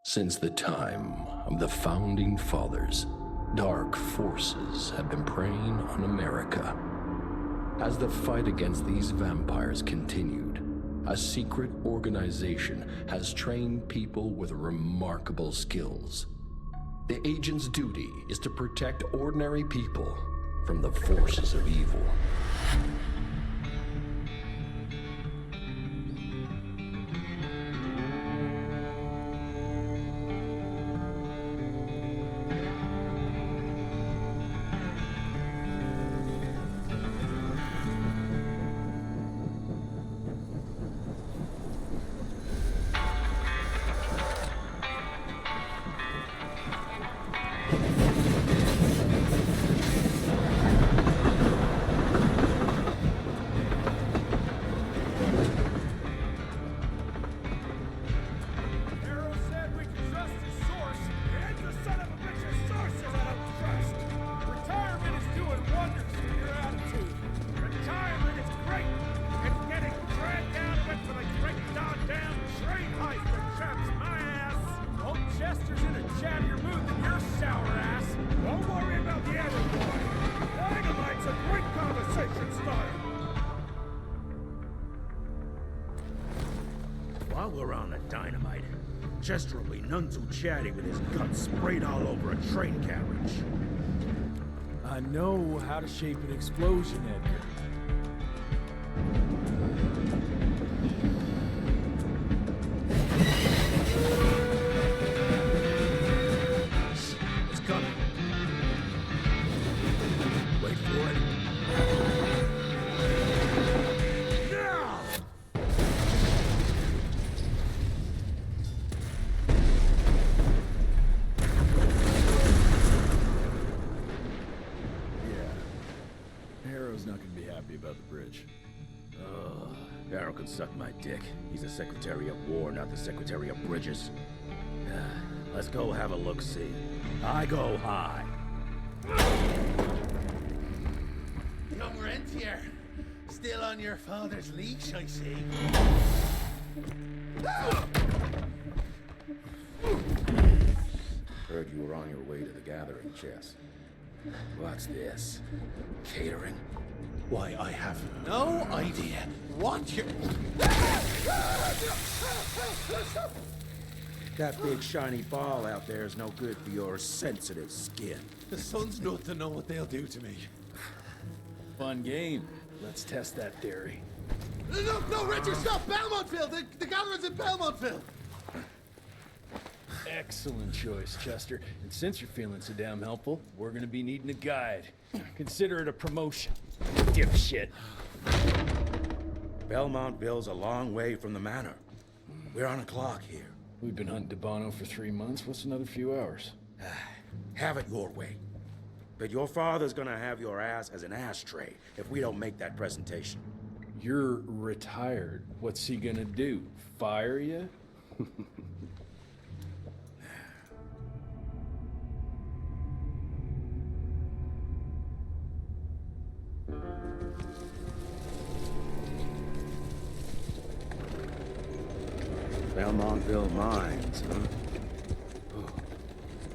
Since the time of the Founding Fathers, dark forces have been preying on America. As the fight against these vampires continued, a secret organization has trained people with remarkable skills. The agent's duty is to protect ordinary people from the forces of evil. While we're on the dynamite, Chester will be none too chatty with his guts sprayed all over a train carriage. I know how to shape an explosion, Edgar. It's coming. Wait for it. Now! Harrow's not gonna be happy about the bridge. Arrow can suck my dick. He's the Secretary of War, not the Secretary of Bridges. Let's go have a look-see. I go high. Young Rentier, still on your father's leash, I see. Heard you were on your way to the gathering, Jess. What's this? Catering? Why, I have no idea what you're... That big shiny ball out there is no good for your sensitive skin. The sun's not to know what they'll do to me. Fun game. Let's test that theory. No, Rentier, stop! Belmontville! The gathering's in Belmontville! Excellent choice, Chester. And since you're feeling so damn helpful, we're gonna be needing a guide. Consider it a promotion. Dipshit. Belmontville's a long way from the manor. We're on a clock here. We've been hunting Debano for 3 months. What's another few hours? Have it your way. But your father's gonna have your ass as an ashtray if we don't make that presentation. You're retired. What's he gonna do? Fire you? Belmontville Mines, huh? Oh,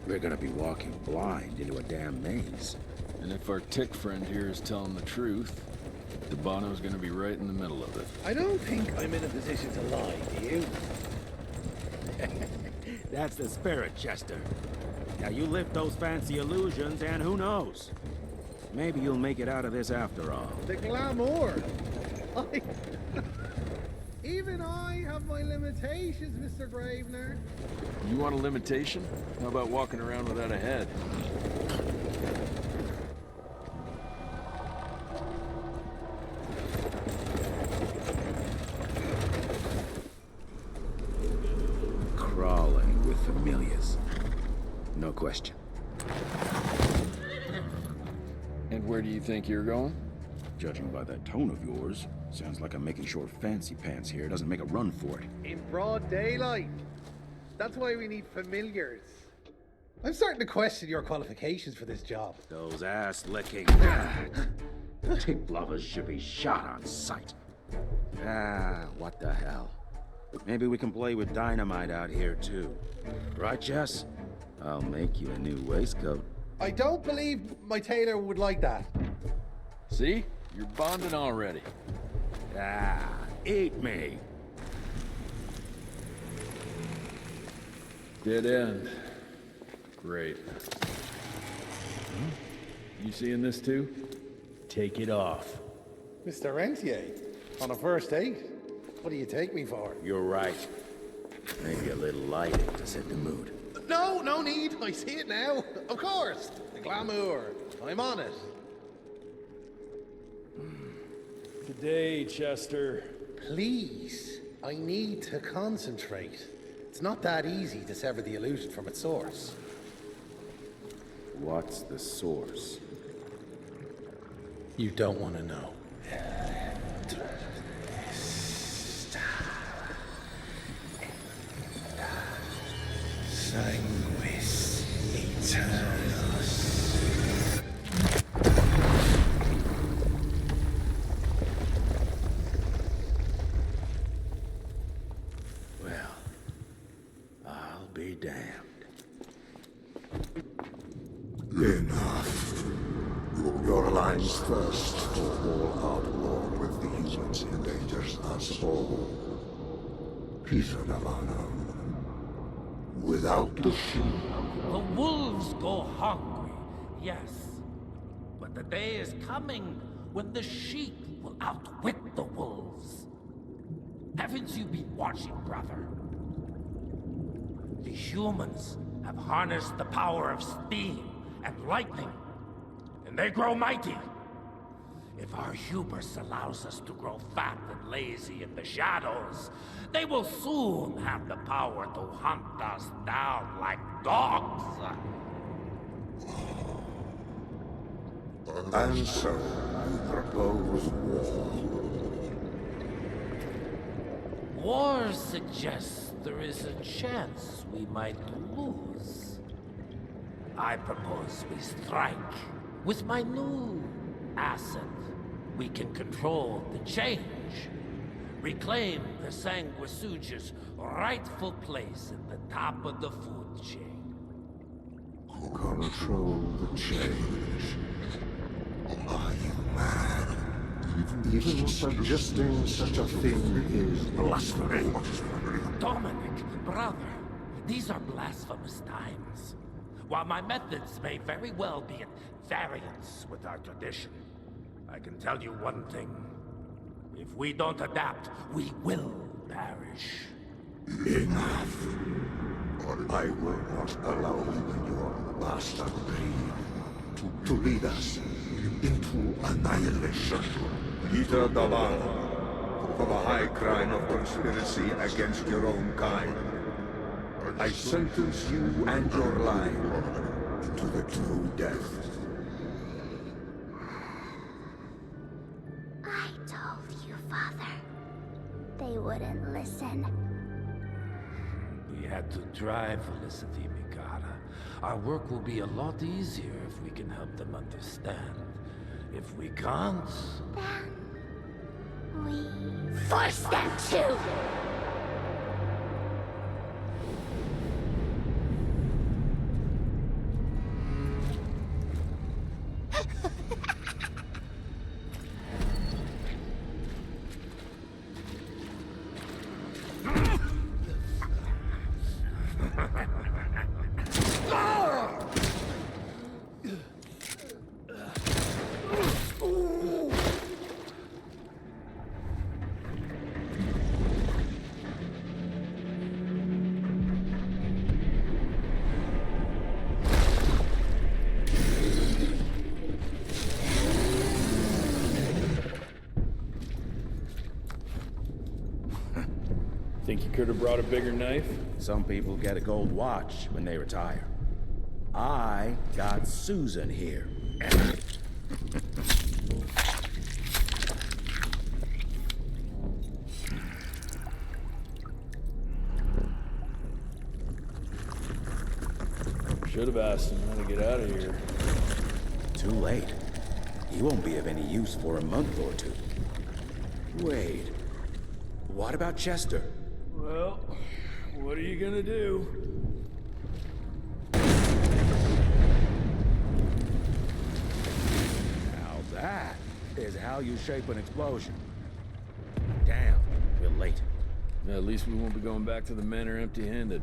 we're gonna be walking blind into a damn maze. And if our tick friend here is telling the truth, Debano's gonna be right in the middle of it. I don't think I'm in a position to lie, do you? That's the spirit, Chester. Now you lift those fancy illusions, and who knows? Maybe you'll make it out of this after all. The glamour. Even I have my limitations, Mr. Gravener. You want a limitation? How about walking around without a head? Crawling with familiars. No question. And where do you think you're going? Judging by that tone of yours, sounds like I'm making sure Fancy Pants here doesn't make a run for it. In broad daylight. That's why we need familiars. I'm starting to question your qualifications for this job. Those ass-licking tick lovers should be shot on sight. What the hell? Maybe we can play with dynamite out here, too. Right, Jess? I'll make you a new waistcoat. I don't believe my tailor would like that. See? You're bonding already. Ah, eat me. Dead end. Great. You seeing this too? Take it off. Mr. Rentier, on a first date? What do you take me for? You're right. Maybe a little lighting to set the mood. No, no need. I see it now. Of course. The glamour. I'm on it. Today, Chester. Please. I need to concentrate. It's not that easy to sever the illusion from its source. What's the source? You don't want to know. Sanguis Eternus. Well, I'll be damned. Enough. Your line's first for all out war with the humans endangers us all. Peter Navana. Without the sheep. The wolves go hungry, yes. But the day is coming when the sheep will outwit the wolves. Haven't you been watching, brother? The humans have harnessed the power of steam and lightning, and they grow mighty. If our hubris allows us to grow fat and lazy in the shadows, they will soon have the power to hunt us down like dogs. And so, you propose war. War suggests there is a chance we might lose. I propose we strike. With my new asset, we can control the change. Reclaim the Sanguisuge's rightful place at the top of the food chain. Control the change. Are you mad? Even suggesting such a thing is blasphemy. Dominic, brother, these are blasphemous times. While my methods may very well be at variance with our tradition, I can tell you one thing. If we don't adapt, we will perish. Enough. I will not allow you and your bastard breed to lead us into annihilation. Peter Davan, for the high crime of conspiracy against your own kind, I sentence you and your line to the true death. I told you, Father. They wouldn't listen. We had to try, Felicity Mikata. Our work will be a lot easier if we can help them understand. If we can't... Then... we... force them to! Think you could have brought a bigger knife? Some people get a gold watch when they retire. I got Susan here. Should have asked him how to get out of here. Too late. He won't be of any use for a month or two. Wait. What about Chester? Well, what are you gonna do? Now that is how you shape an explosion. Damn, we're late. At least we won't be going back to the manor empty-handed.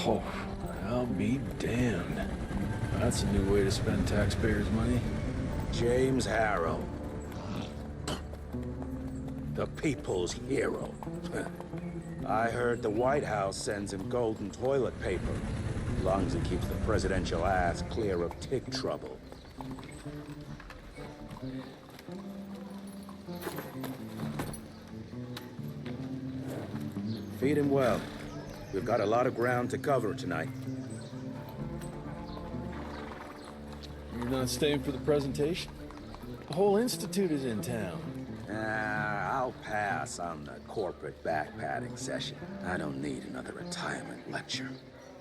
Oh, I'll be damned. That's a new way to spend taxpayers' money. James Harrow. The people's hero. I heard the White House sends him golden toilet paper, as long as it keeps the presidential ass clear of tick trouble. Feed him well. We've got a lot of ground to cover tonight. You're not staying for the presentation? The whole institute is in town. I'll pass on the corporate backpatting session. I don't need another retirement lecture.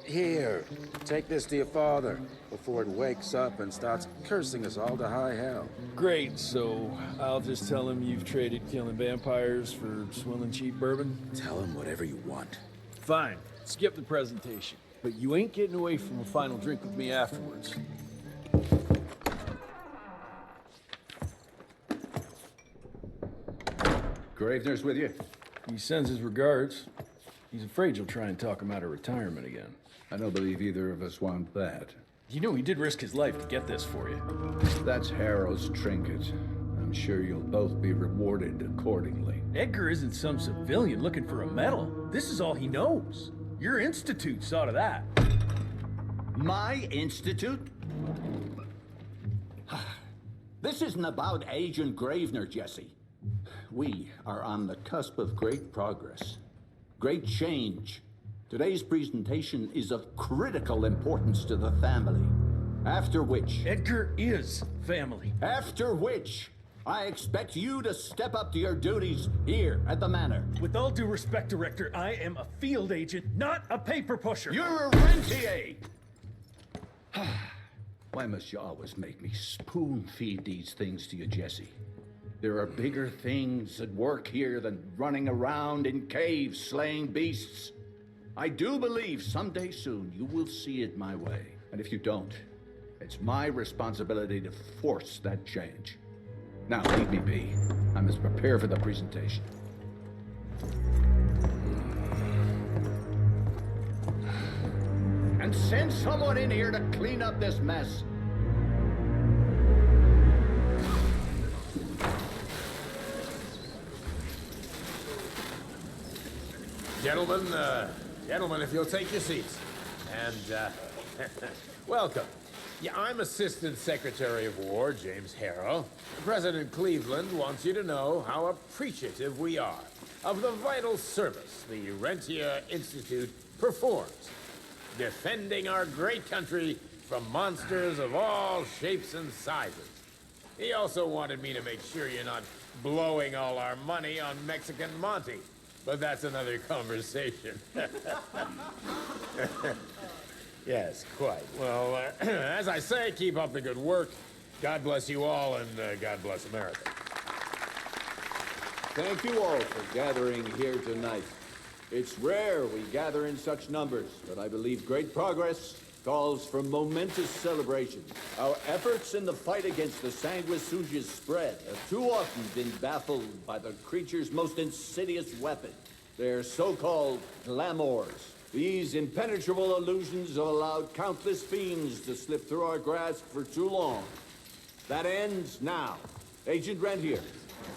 Here, take this to your father before it wakes up and starts cursing us all to high hell. Great, so I'll just tell him you've traded killing vampires for swilling cheap bourbon? Tell him whatever you want. Fine, skip the presentation. But you ain't getting away from a final drink with me afterwards. Gravener's with you? He sends his regards. He's afraid you'll try and talk him out of retirement again. I don't believe either of us want that. You know he did risk his life to get this for you. That's Harrow's trinket. I'm sure you'll both be rewarded accordingly. Edgar isn't some civilian looking for a medal. This is all he knows. Your institute saw to that. My institute? This isn't about Agent Gravener, Jesse. We are on the cusp of great progress, great change. Today's presentation is of critical importance to the family. After which... Edgar is family. After which, I expect you to step up to your duties here at the manor. With all due respect, Director, I am a field agent, not a paper pusher. You're a rentier! Why must you always make me spoon-feed these things to you, Jesse? There are bigger things at work here than running around in caves slaying beasts. I do believe someday soon you will see it my way. And if you don't, it's my responsibility to force that change. Now, leave me be. I must prepare for the presentation. And send someone in here to clean up this mess. Gentlemen, if you'll take your seats. And, welcome. Yeah, I'm Assistant Secretary of War, James Harrow. President Cleveland wants you to know how appreciative we are of the vital service the Rentier Institute performs, defending our great country from monsters of all shapes and sizes. He also wanted me to make sure you're not blowing all our money on Mexican Monty. But that's another conversation. Yes, quite. Well, as I say, keep up the good work. God bless you all, and God bless America. Thank you all for gathering here tonight. It's rare we gather in such numbers, but I believe great progress calls for momentous celebration. Our efforts in the fight against the Sanguisuge's spread have too often been baffled by the creature's most insidious weapon, their so-called glamours. These impenetrable illusions have allowed countless fiends to slip through our grasp for too long. That ends now. Agent Rentier,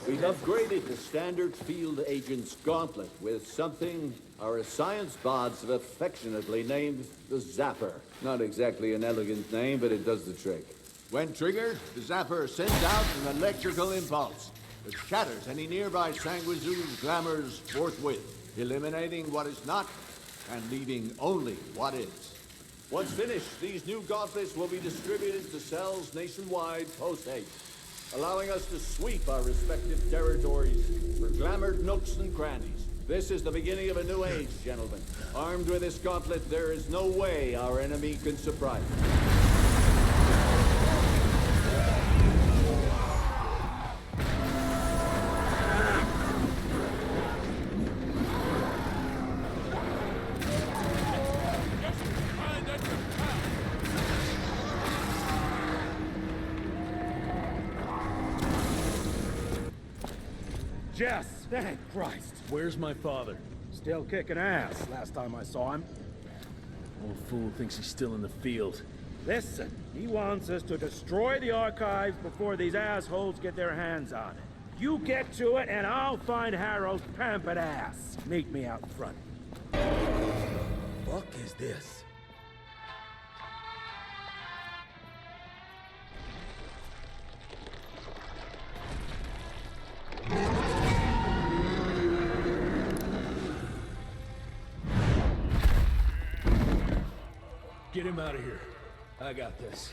we've upgraded the standard field agent's gauntlet with something our science bots have affectionately named the Zapper. Not exactly an elegant name, but it does the trick. When triggered, the Zapper sends out an electrical impulse that shatters any nearby Sanguisuge glamours forthwith, eliminating what is not and leaving only what is. Once finished, these new gauntlets will be distributed to cells nationwide post-haste, allowing us to sweep our respective territories for glamored nooks and crannies. This is the beginning of a new age, gentlemen. Armed with this gauntlet, there is no way our enemy can surprise us. Jess! Thank Christ! Where's my father? Still kicking ass, last time I saw him. Old fool thinks he's still in the field. Listen, he wants us to destroy the archives before these assholes get their hands on it. You get to it, and I'll find Harrow's pampered ass. Meet me out front. Fuck is this? Get him out of here. I got this.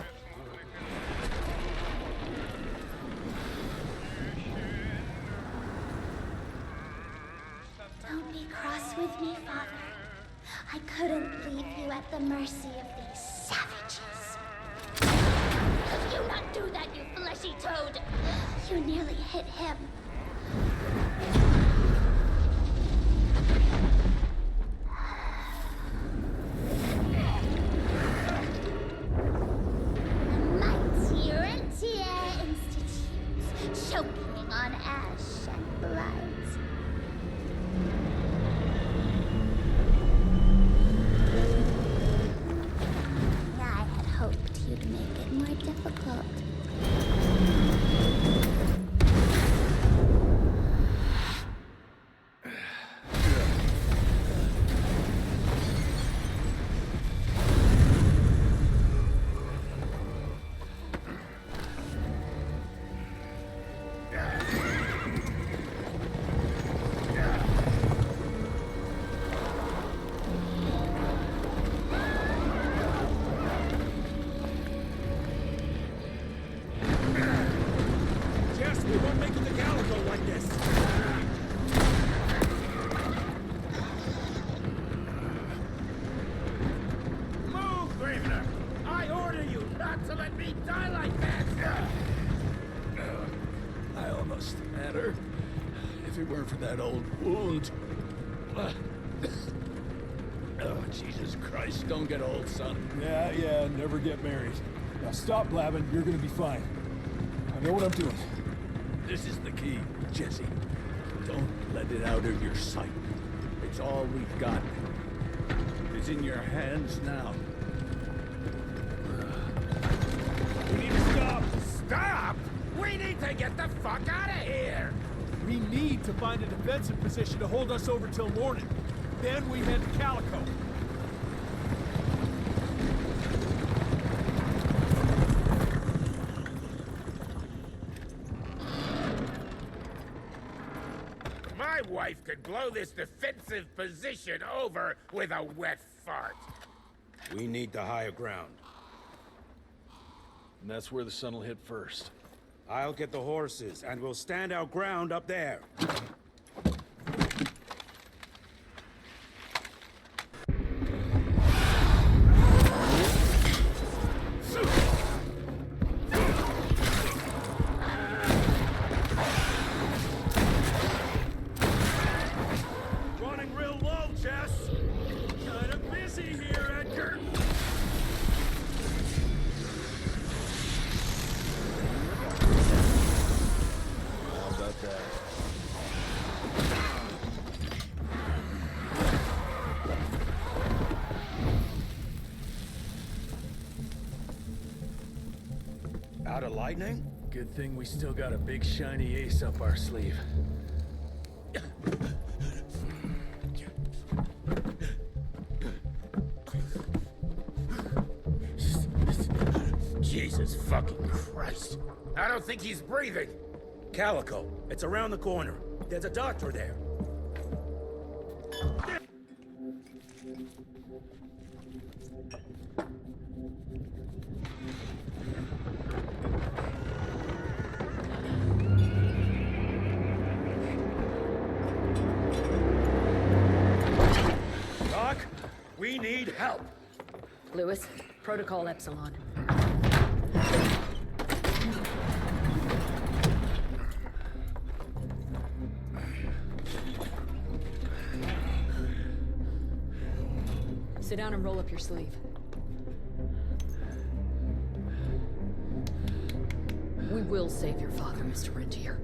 Don't be cross with me, Father. I couldn't leave you at the mercy of these savages. Could you not do that, you fleshy toad? You nearly hit him. The Rentier Institute, choking on ash and blood. I had hoped you'd make it more difficult. If it weren't for that old wound. Oh, Jesus Christ, don't get old, son. Yeah, never get married. Now stop blabbing, you're gonna be fine. I know what I'm doing. This is the key, Jesse. Don't let it out of your sight. It's all we've got. It's in your hands now. We need to stop! Stop? We need to get the fuck out of here! We need to find a defensive position to hold us over till morning. Then we head to Calico. My wife could blow this defensive position over with a wet fart. We need the higher ground. And that's where the sun will hit first. I'll get the horses, and we'll stand our ground up there. Running real low, Jess. Kinda busy here, Edgar. How about that? Out of lightning? Good thing we still got a big shiny ace up our sleeve. Jesus fucking Christ. I don't think he's breathing. Calico, it's around the corner. There's a doctor there. We need help. Lewis, Protocol Epsilon. Sit down and roll up your sleeve. We will save your father, Mr. Rentier.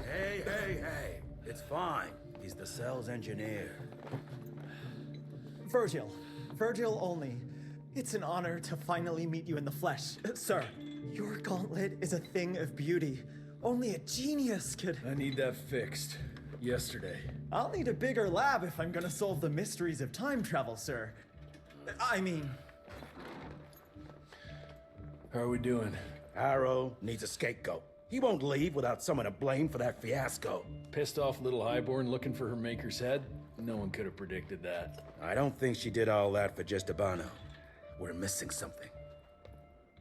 Hey. It's fine. He's the cell's engineer. Virgil only. It's an honor to finally meet you in the flesh. Sir, your gauntlet is a thing of beauty. Only a genius could... I need that fixed. Yesterday. I'll need a bigger lab if I'm gonna solve the mysteries of time travel, sir. I mean... How are we doing? Harrow needs a scapegoat. He won't leave without someone to blame for that fiasco. Pissed off little highborn looking for her maker's head? No one could have predicted that. I don't think she did all that for just Abano. We're missing something.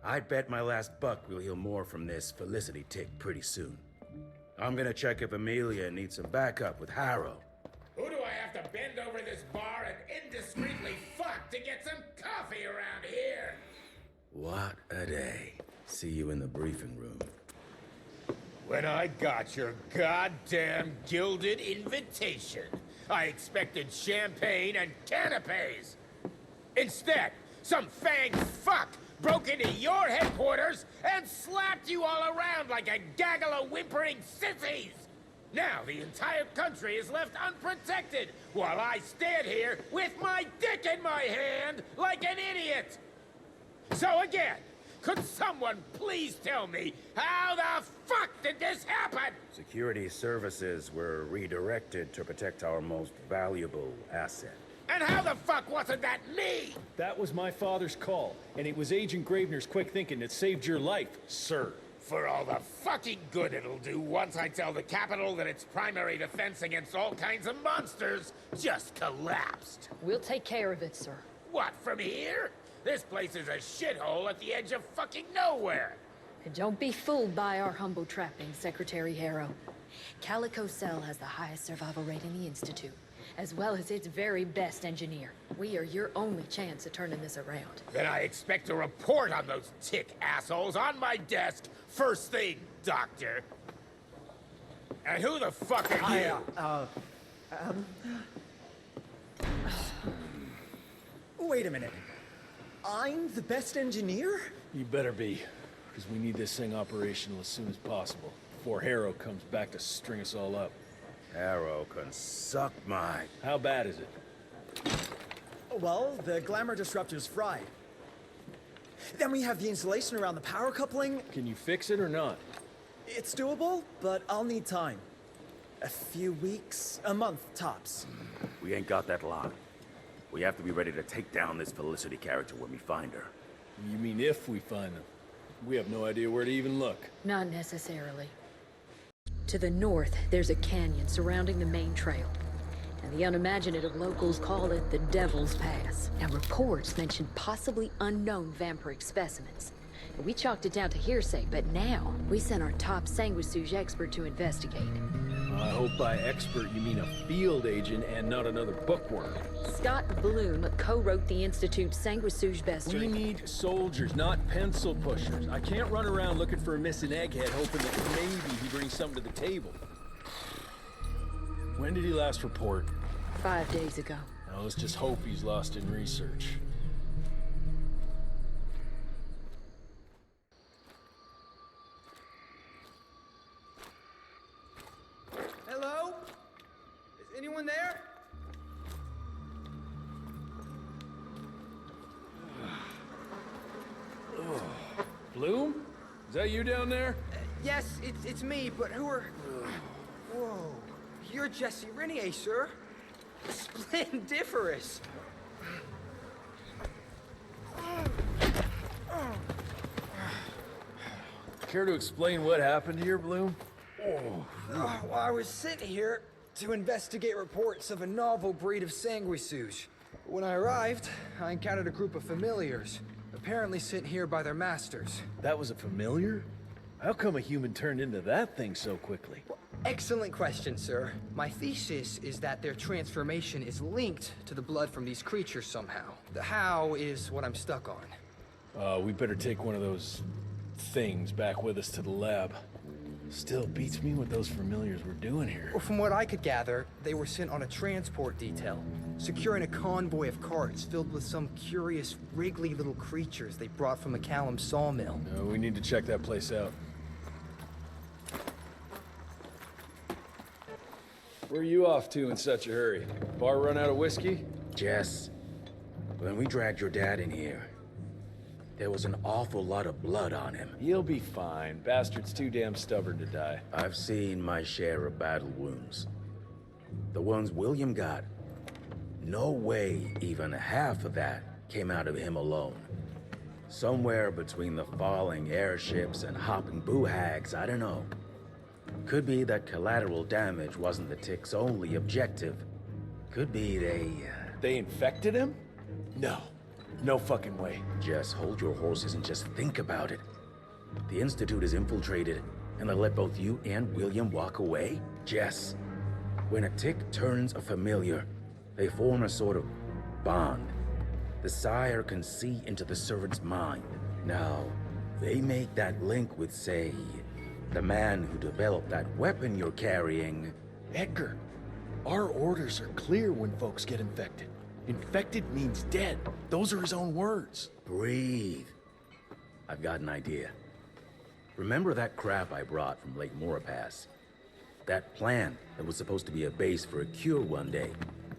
I bet my last buck we'll hear more from this Felicity tick pretty soon. I'm gonna check if Amelia needs some backup with Harrow. Who do I have to bend over this bar and indiscreetly fuck to get some coffee around here? What a day. See you in the briefing room. When I got your goddamn gilded invitation, I expected champagne and canapes. Instead, some fanged fuck broke into your headquarters and slapped you all around like a gaggle of whimpering sissies. Now the entire country is left unprotected while I stand here with my dick in my hand like an idiot. So again, could someone please tell me how the fuck did this happen? Security services were redirected to protect our most valuable asset. And how the fuck wasn't that me? That was my father's call, and it was Agent Gravener's quick thinking that saved your life, sir. For all the fucking good it'll do once I tell the Capitol that its primary defense against all kinds of monsters just collapsed. We'll take care of it, sir. What, from here? This place is a shithole at the edge of fucking nowhere. And don't be fooled by our humble trappings, Secretary Harrow. Calico Cell has the highest survival rate in the Institute, as well as its very best engineer. We are your only chance of turning this around. Then I expect a report on those tick assholes on my desk first thing, Doctor. And who the fuck are you? Wait a minute. I'm the best engineer? You better be, because we need this thing operational as soon as possible, before Harrow comes back to string us all up. Harrow can suck my... How bad is it? Well, the glamour disruptor's fried. Then we have the insulation around the power coupling. Can you fix it or not? It's doable, but I'll need time. A few weeks, a month tops. We ain't got that long. We have to be ready to take down this Felicity character when we find her. You mean if we find them? We have no idea where to even look. Not necessarily. To the north, there's a canyon surrounding the main trail. And the unimaginative locals call it the Devil's Pass. Now, reports mention possibly unknown vampiric specimens. And we chalked it down to hearsay, but now we sent our top Sanguisuge expert to investigate. I hope by expert you mean a field agent and not another bookworm. Scott Bloom co-wrote the Institute's Sanguisuge bestiary. We need soldiers, not pencil pushers. I can't run around looking for a missing egghead hoping that maybe he brings something to the table. When did he last report? 5 days ago. Now let's just hope he's lost in research. Hello? Is anyone there? Bloom? Is that you down there? Yes, it's me, but who are... Whoa. You're Jesse Rentier, sir. Splendiferous. Care to explain what happened here, Bloom? Well, I was sent here to investigate reports of a novel breed of Sanguisuge. When I arrived, I encountered a group of familiars, apparently sent here by their masters. That was a familiar? How come a human turned into that thing so quickly? Excellent question, sir. My thesis is that their transformation is linked to the blood from these creatures somehow. The how is what I'm stuck on. We better take one of those things back with us to the lab. Still beats me what those familiars were doing here. Well, from what I could gather, they were sent on a transport detail, securing a convoy of carts filled with some curious, wriggly little creatures they brought from McCallum's sawmill. We need to check that place out. Where are you off to in such a hurry? Bar run out of whiskey? Jess, when we dragged your dad in here, there was an awful lot of blood on him. He'll be fine. Bastard's too damn stubborn to die. I've seen my share of battle wounds. The ones William got, no way even half of that came out of him alone. Somewhere between the falling airships and hopping boo-hags, I don't know. Could be that collateral damage wasn't the tick's only objective. Could be They infected him? No. No fucking way. Just hold your horses and just think about it. The Institute is infiltrated, and they let both you and William walk away? Jess, when a tick turns a familiar, they form a sort of bond. The sire can see into the servant's mind. Now, they make that link with, say, the man who developed that weapon you're carrying. Edgar, our orders are clear when folks get infected. Infected means dead. Those are his own words. Breathe. I've got an idea. Remember that crap I brought from Lake Morapass? That plan that was supposed to be a base for a cure one day.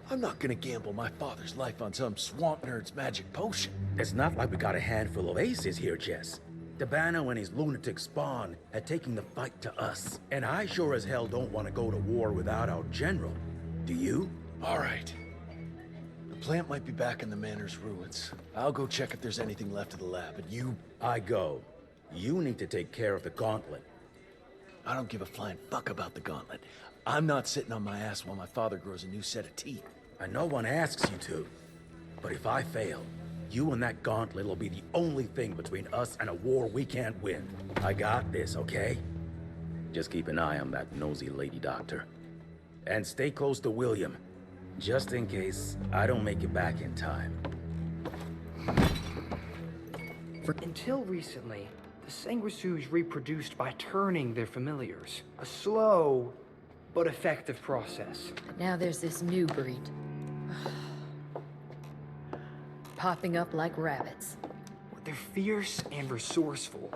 I'm not gonna gamble my father's life on some swamp nerd's magic potion. It's not like we got a handful of aces here, Jess. Dabano and his lunatic spawn had taken the fight to us. And I sure as hell don't want to go to war without our general. Do you? All right. The plant might be back in the manor's ruins. I'll go check if there's anything left of the lab, and you... I go. You need to take care of the gauntlet. I don't give a flying fuck about the gauntlet. I'm not sitting on my ass while my father grows a new set of teeth. And no one asks you to. But if I fail, you and that gauntlet will be the only thing between us and a war we can't win. I got this, okay? Just keep an eye on that nosy lady doctor. And stay close to William, just in case I don't make it back in time. Until recently, the Sanguisuge reproduced by turning their familiars. A slow, but effective process. Now there's this new breed. Popping up like rabbits. They're fierce and resourceful,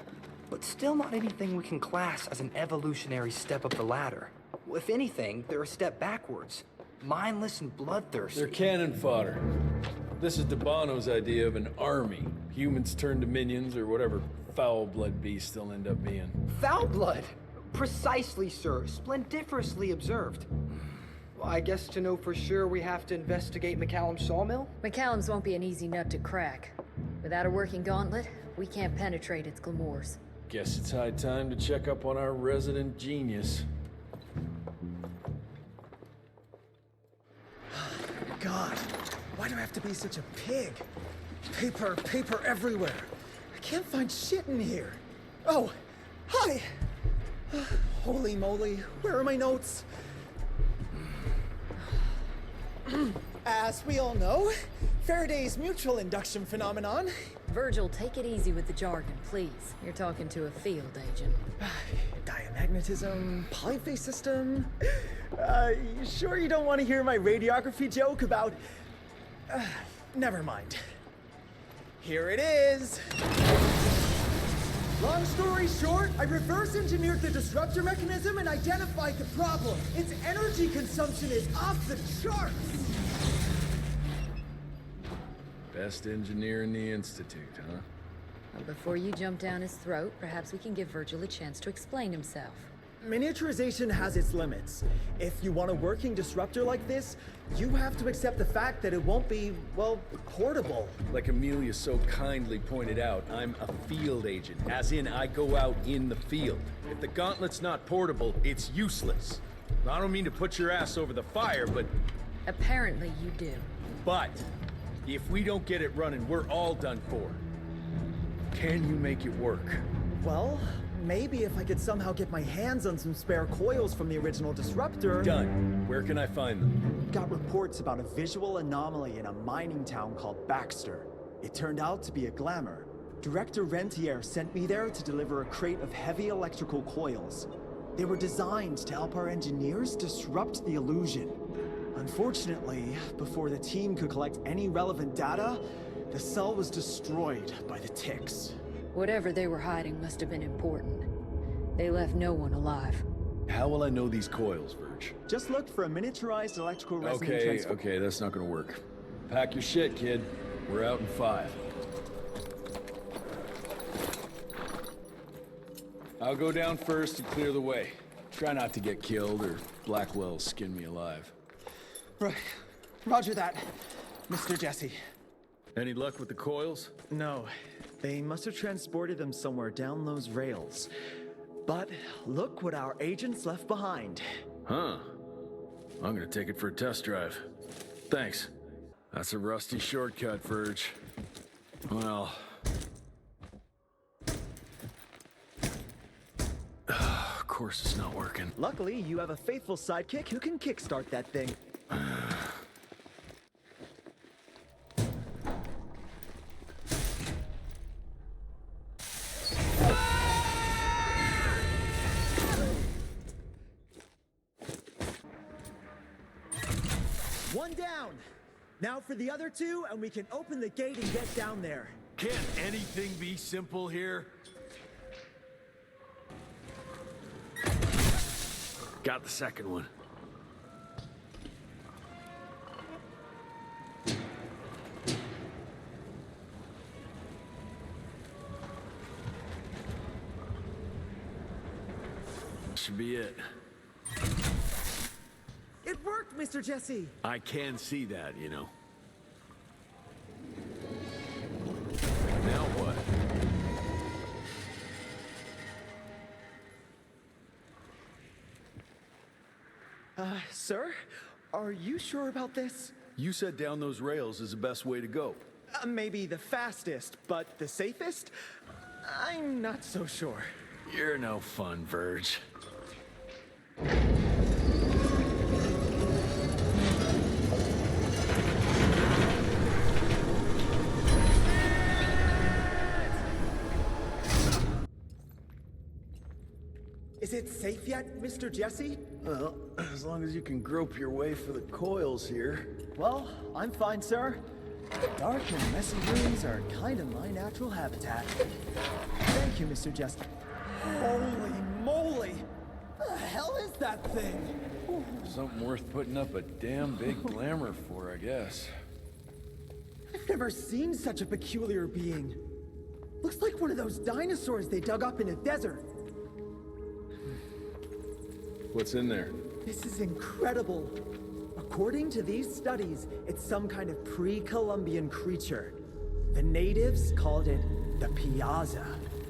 but still not anything we can class as an evolutionary step up the ladder. If anything, they're a step backwards. Mindless and bloodthirsty. They're cannon fodder. This is Dabano's idea of an army. Humans turn to minions or whatever foul-blood beasts they'll end up being. Foul blood? Precisely, sir. Splendiferously observed. Well, I guess to know for sure we have to investigate McCallum's sawmill? McCallum's won't be an easy nut to crack. Without a working gauntlet, we can't penetrate its glamours. Guess it's high time to check up on our resident genius. God, why do I have to be such a pig? Paper everywhere. I can't find shit in here. Oh, hi! Holy moly, where are my notes? As we all know, Faraday's mutual induction phenomenon. Virgil, take it easy with the jargon, please. You're talking to a field agent. Diamagnetism, polyphase system. You sure you don't want to hear my radiography joke about... never mind. Here it is. Long story short, I reverse engineered the disruptor mechanism and identified the problem. Its energy consumption is off the charts. Best engineer in the Institute, huh? Well, before you jump down his throat, perhaps we can give Virgil a chance to explain himself. Miniaturization has its limits. If you want a working disruptor like this, you have to accept the fact that it won't be, well, portable. Like Amelia so kindly pointed out, I'm a field agent, as in I go out in the field. If the gauntlet's not portable, it's useless. I don't mean to put your ass over the fire, but... Apparently you do. But, if we don't get it running, we're all done for. Can you make it work? Well, maybe if I could somehow get my hands on some spare coils from the original disruptor... Done. Where can I find them? Got reports about a visual anomaly in a mining town called Baxter. It turned out to be a glamour. Director Rentier sent me there to deliver a crate of heavy electrical coils. They were designed to help our engineers disrupt the illusion. Unfortunately, before the team could collect any relevant data, the cell was destroyed by the ticks. Whatever they were hiding must have been important. They left no one alive. How will I know these coils, Verge? Just look for a miniaturized electrical resonant transformer. Okay, that's not gonna work. Pack your shit, kid. We're out in 5. I'll go down first and clear the way. Try not to get killed or Blackwell skin me alive. Right. Roger that, Mr. Jesse. Any luck with the coils? No. They must have transported them somewhere down those rails. But look what our agents left behind. Huh. I'm gonna take it for a test drive. Thanks. That's a rusty shortcut, Verge. Well... Of course it's not working. Luckily, you have a faithful sidekick who can kickstart that thing. One down! Now for the other 2, and we can open the gate and get down there. Can't anything be simple here? Got the second one. Should be it. It worked, Mr. Jesse! I can see that, you know. Now what? Sir? Are you sure about this? You said down those rails is the best way to go. Maybe the fastest, but the safest? I'm not so sure. You're no fun, Verge. Is it safe yet, Mr. Jesse? Well, as long as you can grope your way for the coils here. Well, I'm fine, sir. Dark and messy rooms are kind of my natural habitat. Thank you, Mr. Jesse. Holy moly! The hell is that thing? Something worth putting up a damn big glamour for, I guess. I've never seen such a peculiar being. Looks like one of those dinosaurs they dug up in a desert. What's in there? This is incredible. According to these studies, it's some kind of pre-Columbian creature. The natives called it the Piazza.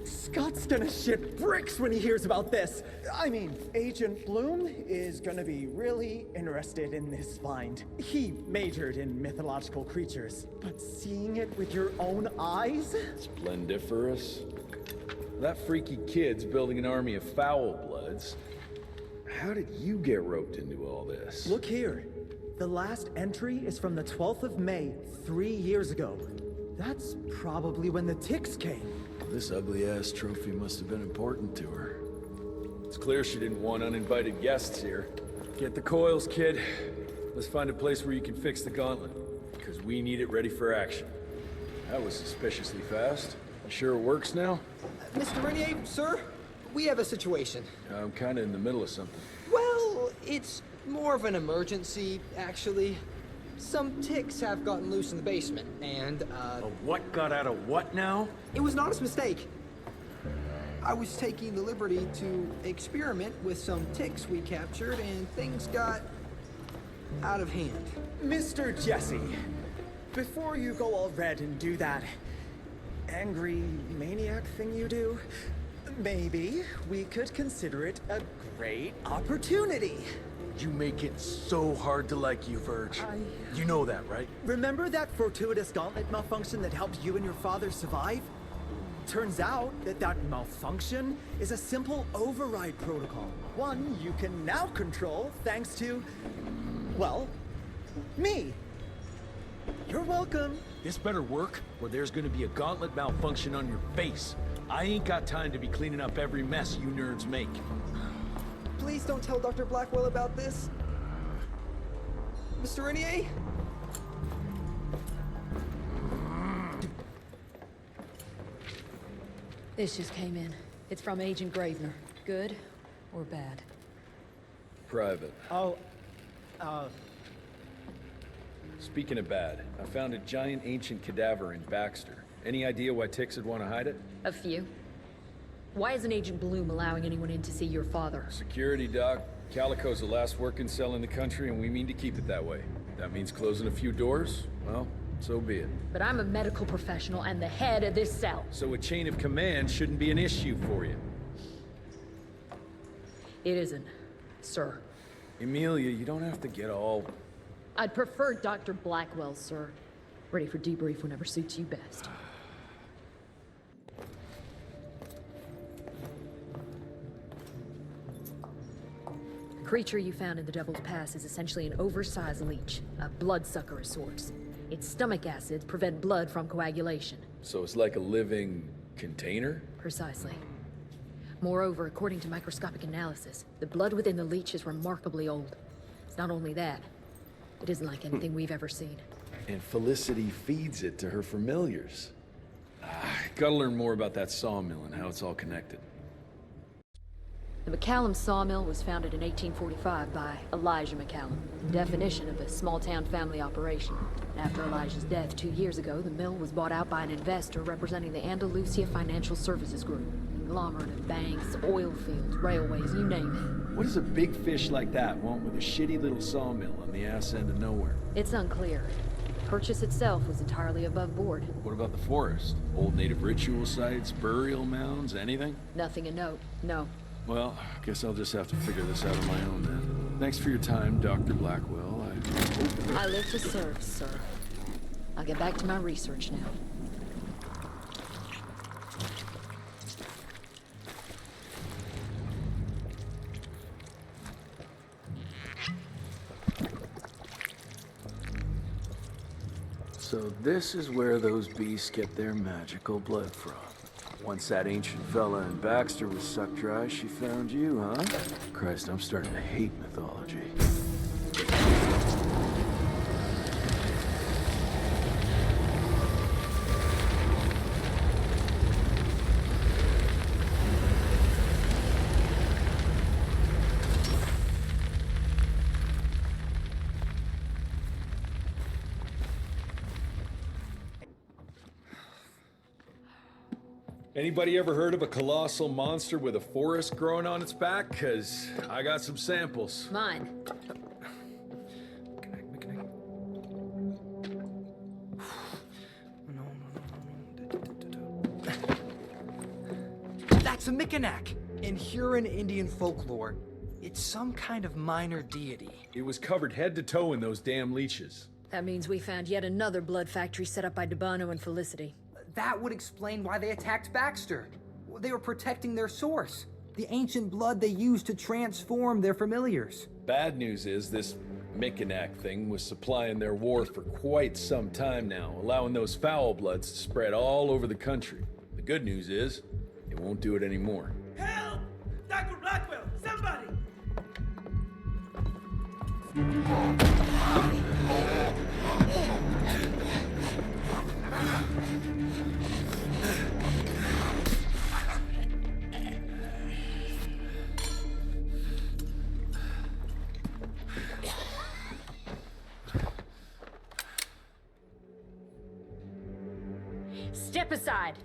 Scott's gonna shit bricks when he hears about this. I mean, Agent Bloom is gonna be really interested in this find. He majored in mythological creatures, but seeing it with your own eyes? Splendiferous. That freaky kid's building an army of foul bloods. How did you get roped into all this? Look here. The last entry is from the 12th of May, 3 years ago. That's probably when the ticks came. This ugly-ass trophy must have been important to her. It's clear she didn't want uninvited guests here. Get the coils, kid. Let's find a place where you can fix the gauntlet, because we need it ready for action. That was suspiciously fast. You sure it works now? Mr. Rentier, sir, we have a situation. I'm kind of in the middle of something. Well, it's more of an emergency, actually. Some ticks have gotten loose in the basement, and, A what got out of what now? It was an honest mistake. I was taking the liberty to experiment with some ticks we captured, and things got out of hand. Mr. Jesse, before you go all red and do that angry maniac thing you do, maybe we could consider it a great opportunity. You make it so hard to like you, Verge. You know that, right? Remember that fortuitous gauntlet malfunction that helped you and your father survive? Turns out that malfunction is a simple override protocol. One you can now control thanks to, well, me. You're welcome. This better work, or there's gonna be a gauntlet malfunction on your face. I ain't got time to be cleaning up every mess you nerds make. Please don't tell Dr. Blackwell about this. Mr. Rentier? This just came in. It's from Agent Gravener. Good or bad? Private. Oh, Speaking of bad, I found a giant ancient cadaver in Baxter. Any idea why ticks would want to hide it? A few. Why isn't Agent Bloom allowing anyone in to see your father? Security, Doc. Calico's the last working cell in the country, and we mean to keep it that way. That means closing a few doors? Well, so be it. But I'm a medical professional and the head of this cell. So a chain of command shouldn't be an issue for you. It isn't, sir. Emilia, you don't have to get all... I'd prefer Dr. Blackwell, sir. Ready for debrief whenever suits you best. The creature you found in the Devil's Pass is essentially an oversized leech, a bloodsucker of sorts. Its stomach acids prevent blood from coagulation. So it's like a living container? Precisely. Moreover, according to microscopic analysis, the blood within the leech is remarkably old. It's not only that, it isn't like anything we've ever seen. And Felicity feeds it to her familiars. Gotta learn more about that sawmill and how it's all connected. The McCallum sawmill was founded in 1845 by Elijah McCallum, definition of a small-town family operation. After Elijah's death 2 years ago, the mill was bought out by an investor representing the Andalusia Financial Services Group. Conglomerate of banks, oil fields, railways, you name it. What does a big fish like that want with a shitty little sawmill on the ass end of nowhere? It's unclear. Purchase itself was entirely above board. What about the forest? Old native ritual sites, burial mounds, anything? Nothing of note, no. Well, guess I'll just have to figure this out on my own then. Thanks for your time, Dr. Blackwell. I live to serve, sir. I'll get back to my research now. So this is where those beasts get their magical blood from. Once that ancient fella in Baxter was sucked dry, she found you, huh? Christ, I'm starting to hate mythology. Anybody ever heard of a colossal monster with a forest growing on its back? 'Cause I got some samples. Mine. That's a Mikanak! In Huron Indian folklore, it's some kind of minor deity. It was covered head to toe in those damn leeches. That means we found yet another blood factory set up by Debano and Felicity. That would explain why they attacked Baxter. They were protecting their source, the ancient blood they used to transform their familiars. Bad news is this Mikanak thing was supplying their war for quite some time now, allowing those foul bloods to spread all over the country. The good news is, it won't do it anymore. Help! Dr. Blackwell, somebody! Step aside.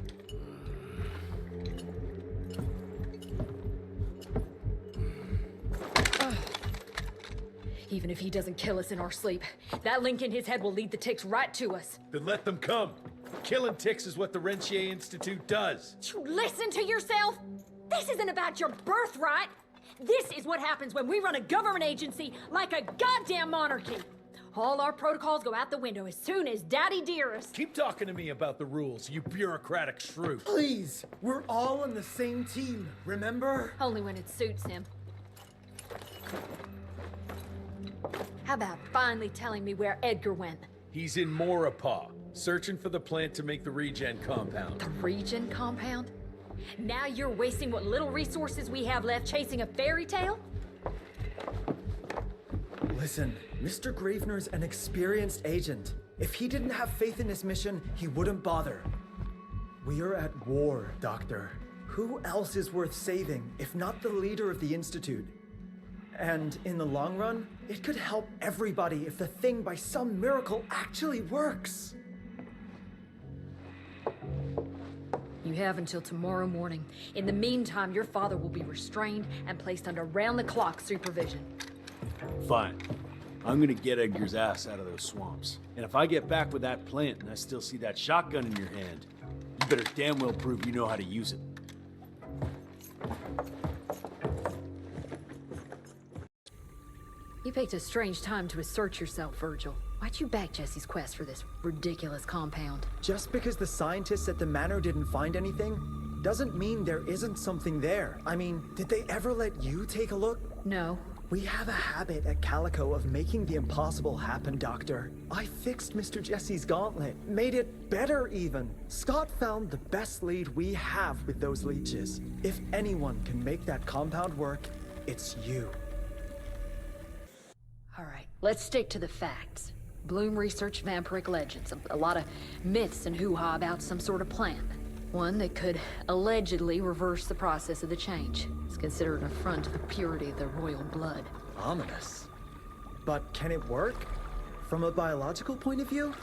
Even if he doesn't kill us in our sleep, that link in his head will lead the ticks right to us. Then let them come. Killing ticks is what the Rentier Institute does. You listen to yourself? This isn't about your birthright. This is what happens when we run a government agency like a goddamn monarchy. All our protocols go out the window as soon as Daddy Dearest. Keep talking to me about the rules, you bureaucratic shrew. Please, we're all on the same team, remember? Only when it suits him. How about finally telling me where Edgar went? He's in Maurepas, searching for the plant to make the regen compound. The regen compound? Now you're wasting what little resources we have left chasing a fairy tale? Listen, Mr. Gravener's an experienced agent. If he didn't have faith in his mission, he wouldn't bother. We are at war, Doctor. Who else is worth saving, if not the leader of the Institute? And in the long run, it could help everybody if the thing by some miracle actually works. You have until tomorrow morning. In the meantime, your father will be restrained and placed under round-the-clock supervision. Fine. I'm gonna get Edgar's ass out of those swamps. And if I get back with that plant and I still see that shotgun in your hand, you better damn well prove you know how to use it. You picked a strange time to assert yourself, Virgil. Why'd you back Jesse's quest for this ridiculous compound? Just because the scientists at the manor didn't find anything, doesn't mean there isn't something there. I mean, did they ever let you take a look? No. We have a habit at Calico of making the impossible happen, Doctor. I fixed Mr. Jesse's gauntlet, made it better even. Scott found the best lead we have with those leeches. If anyone can make that compound work, it's you. All right, let's stick to the facts. Bloom researched vampiric legends, a lot of myths and hoo-ha about some sort of plant. One that could allegedly reverse the process of the change. It's considered an affront to the purity of the royal blood. Ominous. But can it work? From a biological point of view?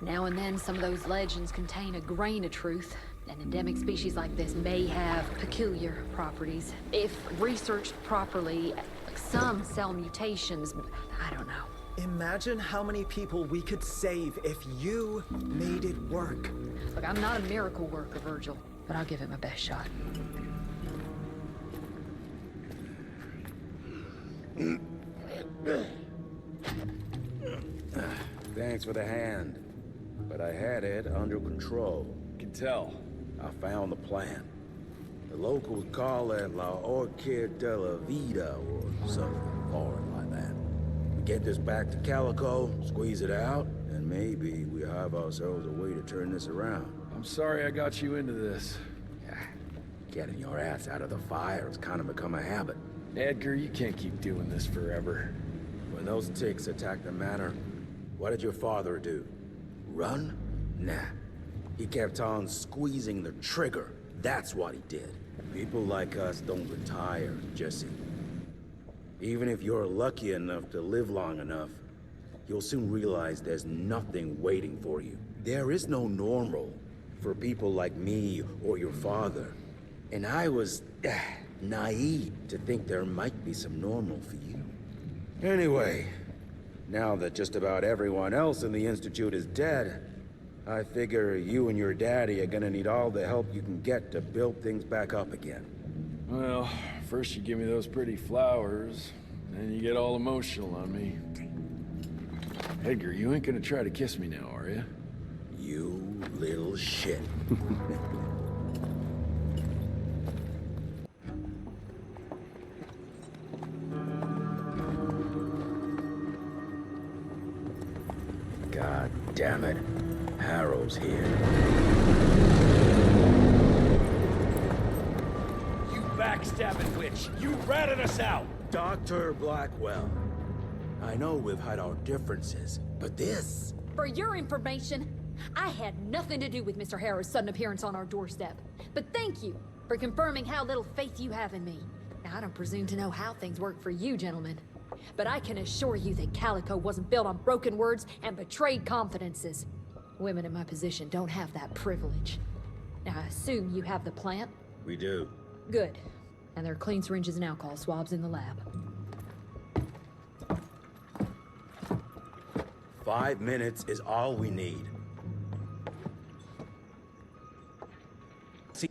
Now and then, some of those legends contain a grain of truth. An endemic species like this may have peculiar properties. If researched properly, some cell mutations, I don't know. Imagine how many people we could save if you made it work. Look, I'm not a miracle worker, Virgil, but I'll give it my best shot. Thanks for the hand, but I had it under control. Can tell. I found the plant. The locals call it La Orchid de la Vida or something foreign like that. We get this back to Calico, squeeze it out, and maybe we have ourselves a way to turn this around. I'm sorry I got you into this. Getting your ass out of the fire has kind of become a habit. Edgar, you can't keep doing this forever. When those ticks attacked the manor, what did your father do? Run? Nah. He kept on squeezing the trigger. That's what he did. People like us don't retire, Jesse. Even if you're lucky enough to live long enough, you'll soon realize there's nothing waiting for you. There is no normal for people like me or your father. And I was naive to think there might be some normal for you. Anyway, now that just about everyone else in the Institute is dead, I figure you and your daddy are gonna need all the help you can get to build things back up again. Well, first you give me those pretty flowers, then you get all emotional on me. Edgar, you ain't gonna try to kiss me now, are you? You little shit. God damn it. Harrow's here. You backstabbing witch! You ratted us out! Dr. Blackwell. I know we've had our differences, but this... For your information, I had nothing to do with Mr. Harrow's sudden appearance on our doorstep. But thank you for confirming how little faith you have in me. Now, I don't presume to know how things work for you, gentlemen. But I can assure you that Calico wasn't built on broken words and betrayed confidences. Women in my position don't have that privilege. Now, I assume you have the plant? We do. Good. And there are clean syringes and alcohol swabs in the lab. 5 minutes is all we need. See.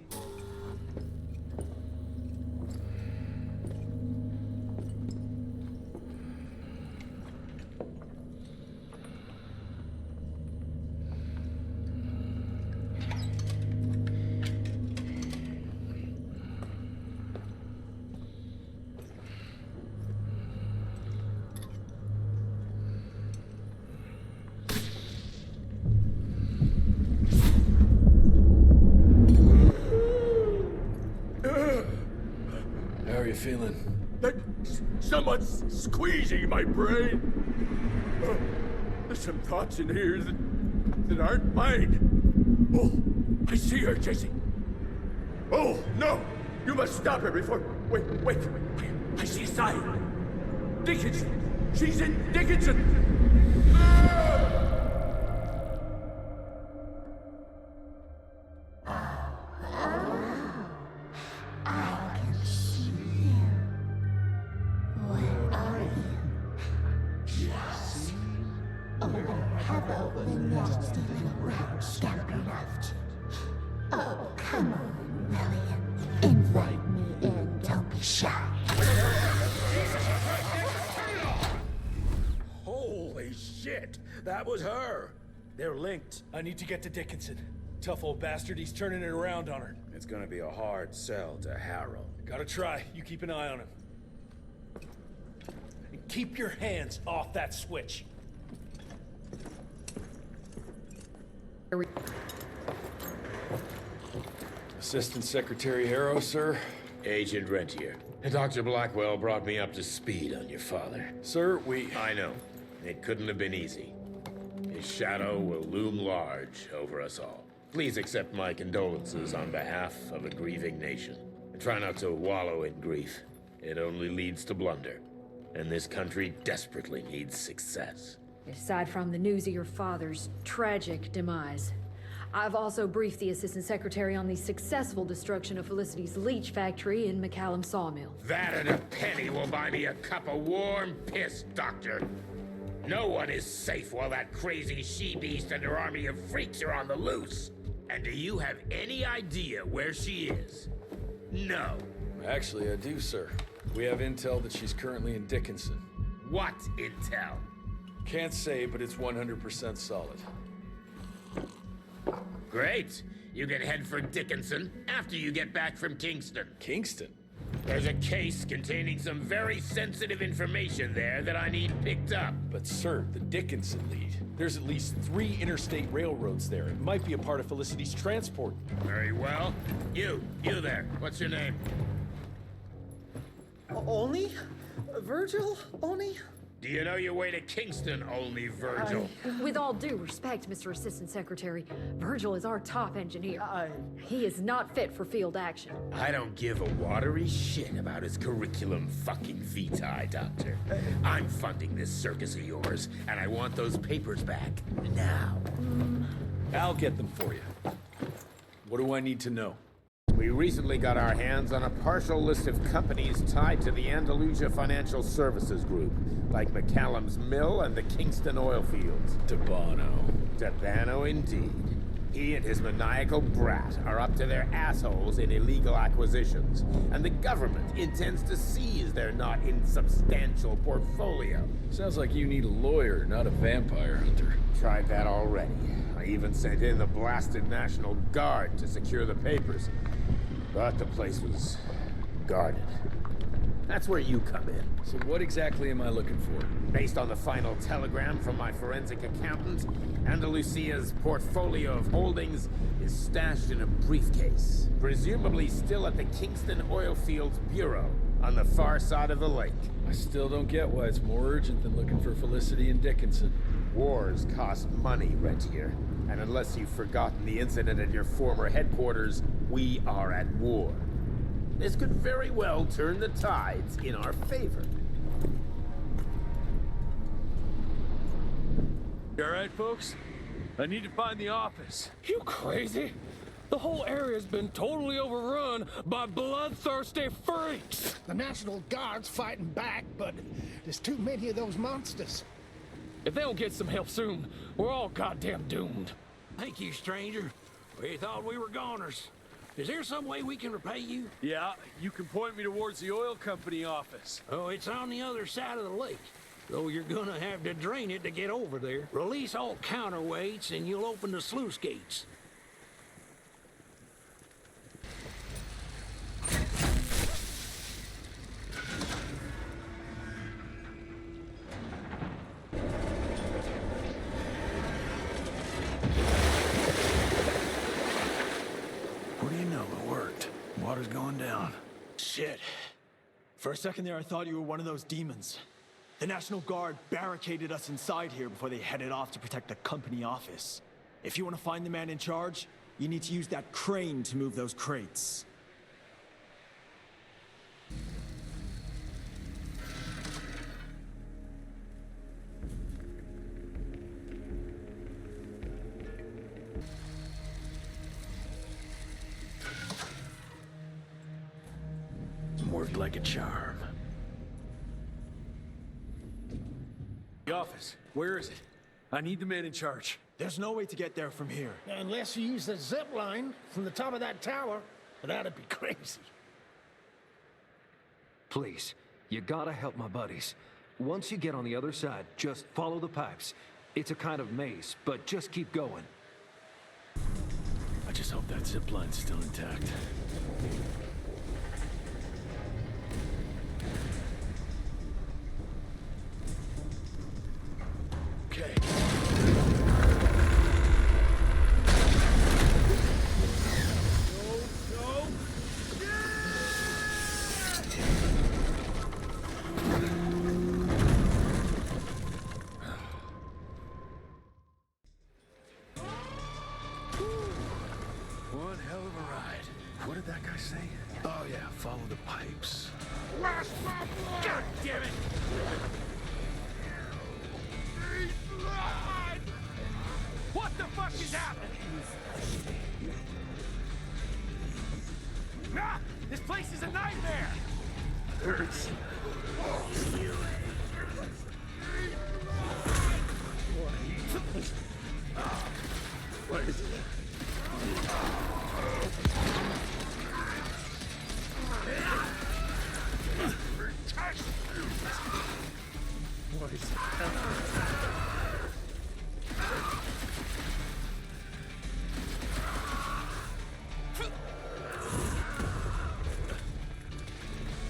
How are you feeling? Someone's squeezing my brain. There's some thoughts in here that aren't mine. Oh, I see her, Jesse. Oh, no! You must stop her before... Wait. I see a sign. Dickinson! She's in Dickinson! Ah! Oh, come on, Lillian. Invite me in, don't be shy. Holy shit! That was her! They're linked. I need to get to Dickinson. Tough old bastard, he's turning it around on her. It's gonna be a hard sell to Harrow. Gotta try. You keep an eye on him. And keep your hands off that switch. Assistant Secretary Harrow, sir. Agent Rentier. Dr. Blackwell brought me up to speed on your father. Sir, I know. It couldn't have been easy. His shadow will loom large over us all. Please accept my condolences on behalf of a grieving nation. And try not to wallow in grief. It only leads to blunder. And this country desperately needs success. Aside from the news of your father's tragic demise, I've also briefed the Assistant Secretary on the successful destruction of Felicity's leech factory in McCallum Sawmill. That and a penny will buy me a cup of warm piss, Doctor. No one is safe while that crazy she-beast and her army of freaks are on the loose. And do you have any idea where she is? No. Actually, I do, sir. We have intel that she's currently in Dickinson. What intel? Can't say, but it's 100% solid. Great. You can head for Dickinson after you get back from Kingston. Kingston? There's a case containing some very sensitive information there that I need picked up. But sir, the Dickinson lead. There's at least 3 interstate railroads there. It might be a part of Felicity's transport. Very well. You there. What's your name? Only? Virgil? Only? Do you know your way to Kingston, only Virgil? With all due respect, Mr. Assistant Secretary, Virgil is our top engineer. He is not fit for field action. I don't give a watery shit about his curriculum fucking vitae, Doctor. I'm funding this circus of yours, and I want those papers back now. I'll get them for you. What do I need to know? We recently got our hands on a partial list of companies tied to the Andalusia Financial Services Group, like McCallum's Mill and the Kingston oil fields. Debano indeed. He and his maniacal brat are up to their assholes in illegal acquisitions, and the government intends to seize their not insubstantial portfolio. Sounds like you need a lawyer, not a vampire hunter. Tried that already. I even sent in the blasted National Guard to secure the papers. But the place was guarded. That's where you come in. So what exactly am I looking for? Based on the final telegram from my forensic accountant, Andalusia's portfolio of holdings is stashed in a briefcase, presumably still at the Kingston Oilfields Bureau on the far side of the lake. I still don't get why it's more urgent than looking for Felicity and Dickinson. Wars cost money, Rentier. And unless you've forgotten the incident at your former headquarters, we are at war. This could very well turn the tides in our favor. You alright, folks? I need to find the office. You crazy? The whole area's been totally overrun by bloodthirsty freaks. The National Guard's fighting back, but there's too many of those monsters. If they don't get some help soon, we're all goddamn doomed. Thank you, stranger. We thought we were goners. Is there some way we can repay you? Yeah, you can point me towards the oil company office. Oh, it's on the other side of the lake. Though you're gonna have to drain it to get over there. Release all counterweights and you'll open the sluice gates. What do you know? It worked. Water's going down. Shit. For a second there, I thought you were one of those demons. The National Guard barricaded us inside here before they headed off to protect the company office. If you want to find the man in charge, you need to use that crane to move those crates. Worked like a charm. The office. Where is it? I need the man in charge. There's no way to get there from here. Unless you use the zip line from the top of that tower, but that'd be crazy. Please, you gotta help my buddies. Once you get on the other side, just follow the pipes. It's a kind of maze, but just keep going. I just hope that zip line's still intact. Okay. One hell of a ride. What did that guy say? Oh yeah, follow the pipes. Where's my blood? God damn it! What the fuck is happening? Ah! This place is a nightmare! Hurts. What is it? What is it?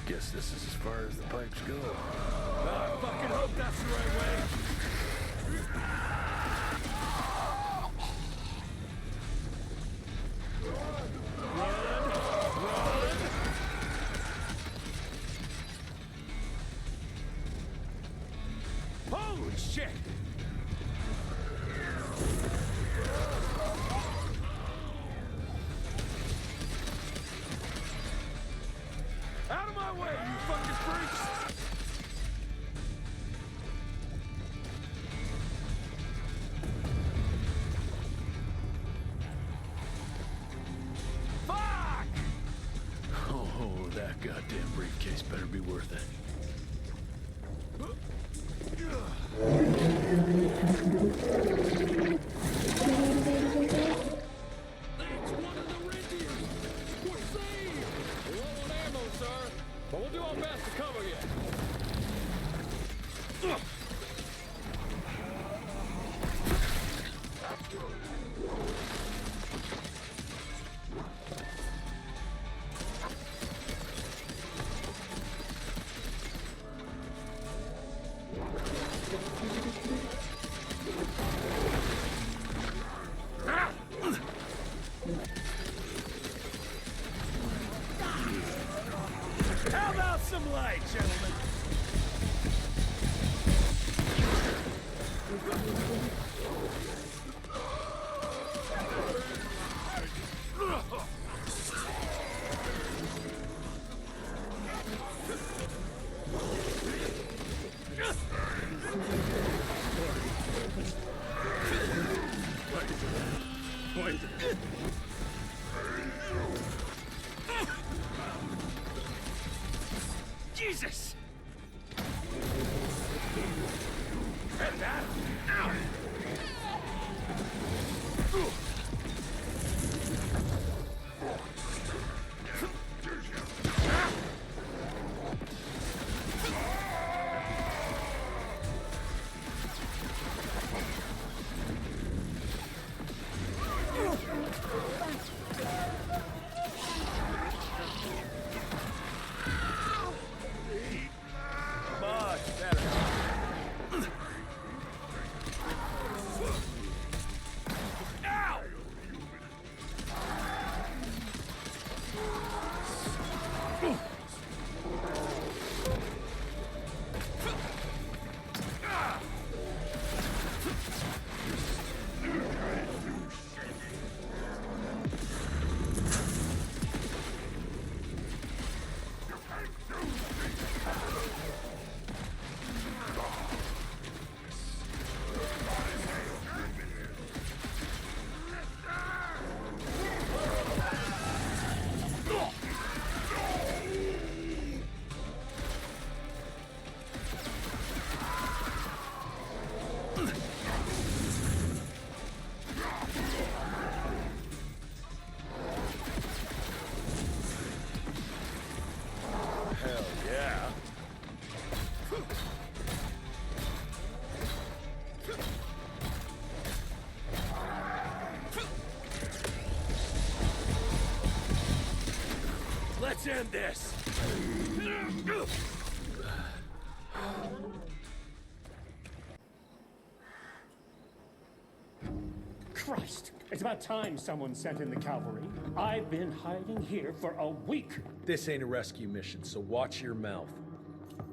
Guess this is as far as the pipes go. I fucking hope that's the right way. Holy shit! Out of my way, you fucking freaks! Fuck! Oh, that goddamn briefcase better be worth it. That's one of the Rentiers! We're saved! We're low on ammo, sir, but we'll do our best to cover you. How about some light, gentlemen? Jesus! Let's end this! Christ! It's about time someone sent in the cavalry. I've been hiding here for a week. This ain't a rescue mission, so watch your mouth.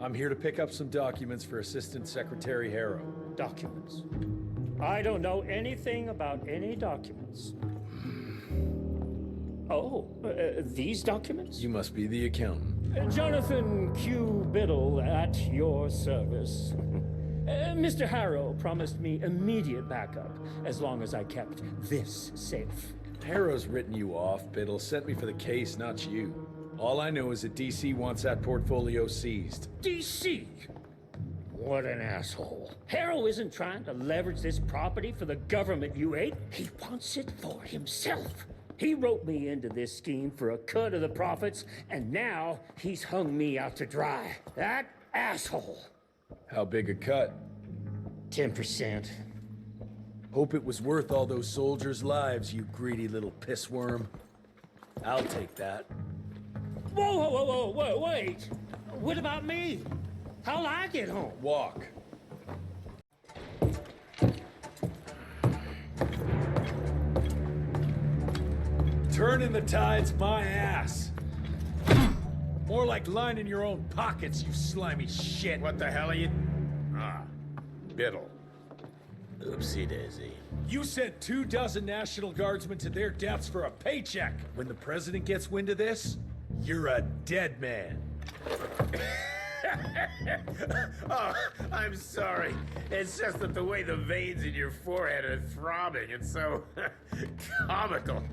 I'm here to pick up some documents for Assistant Secretary Harrow. Documents? I don't know anything about any documents. Oh, these documents? You must be the accountant. Jonathan Q. Biddle at your service. Mr. Harrow promised me immediate backup as long as I kept this safe. Harrow's written you off, Biddle. Sent me for the case, not you. All I know is that DC wants that portfolio seized. DC? What an asshole. Harrow isn't trying to leverage this property for the government you hate. He wants it for himself. He wrote me into this scheme for a cut of the profits, and now he's hung me out to dry. That asshole. How big a cut? 10%. Hope it was worth all those soldiers' lives, you greedy little pissworm. I'll take that. Whoa, wait! What about me? How'll I get home? Walk. Turning the tide's my ass. More like lining your own pockets, you slimy shit. What the hell are you... Ah, Biddle. Oopsie daisy. You sent 24 National Guardsmen to their deaths for a paycheck. When the president gets wind of this, you're a dead man. Oh, I'm sorry. It's just that the way the veins in your forehead are throbbing, it's so comical.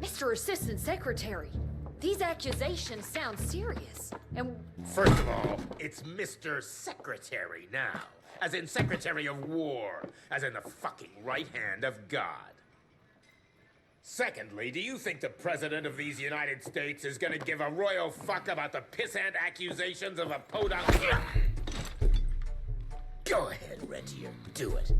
Mr. Assistant Secretary, these accusations sound serious. And First of all, it's Mr. Secretary now. As in Secretary of War. As in the fucking right hand of God. Secondly, do you think the President of these United States is gonna give a royal fuck about the pissant accusations of a podunk? Go ahead, Rentier, do it.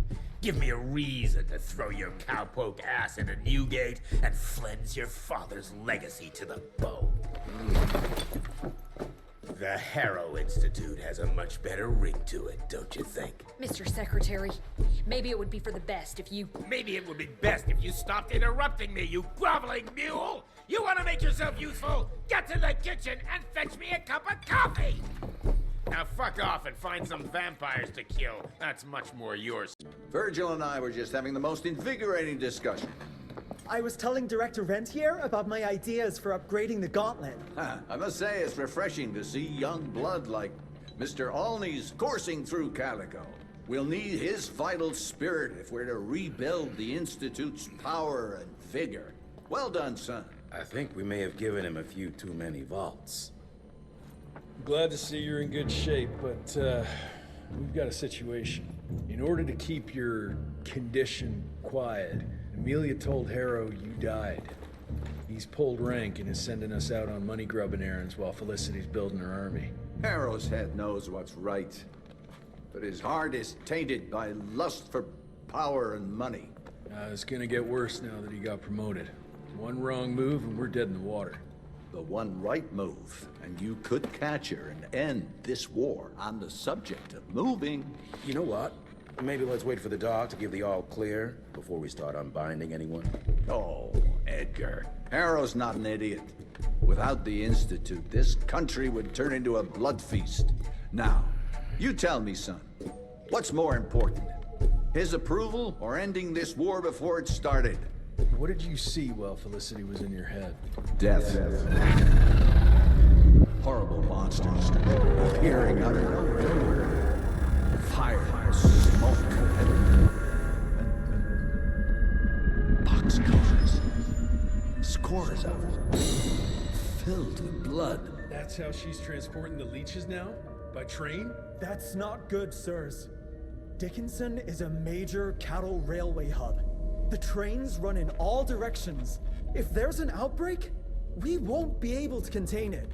Give me a reason to throw your cowpoke ass into Newgate and cleanse your father's legacy to the bone. The Harrow Institute has a much better ring to it, don't you think? Mr. Secretary, maybe it would be for the best if you... Maybe it would be best if you stopped interrupting me, you groveling mule! You want to make yourself useful? Get to the kitchen and fetch me a cup of coffee! Now fuck off and find some vampires to kill. That's much more yours. Virgil and I were just having the most invigorating discussion. I was telling Director Rentier about my ideas for upgrading the gauntlet. I must say it's refreshing to see young blood like Mr. Alney's coursing through Calico. We'll need his vital spirit if we're to rebuild the Institute's power and vigor. Well done, son. I think we may have given him a few too many vaults. Glad to see you're in good shape, but we've got a situation. In order to keep your condition quiet, Amelia told Harrow you died. He's pulled rank and is sending us out on money-grubbing errands while Felicity's building her army. Harrow's head knows what's right, but his heart is tainted by lust for power and money. It's gonna get worse now that he got promoted. One wrong move and we're dead in the water. The one right move, and you could catch her and end this war. On the subject of moving... You know what? Maybe let's wait for the doc to give the all clear before we start unbinding anyone. Oh, Edgar. Harrow's not an idiot. Without the Institute, this country would turn into a blood feast. Now, you tell me, son, what's more important? His approval or ending this war before it started? What did you see while Felicity was in your head? Death. Horrible monsters appearing out of nowhere. Fire, smoke, and boxcars. Scores of them, filled with blood. That's how she's transporting the leeches now? By train? That's not good, sirs. Dickinson is a major cattle railway hub. The trains run in all directions. If there's an outbreak, we won't be able to contain it.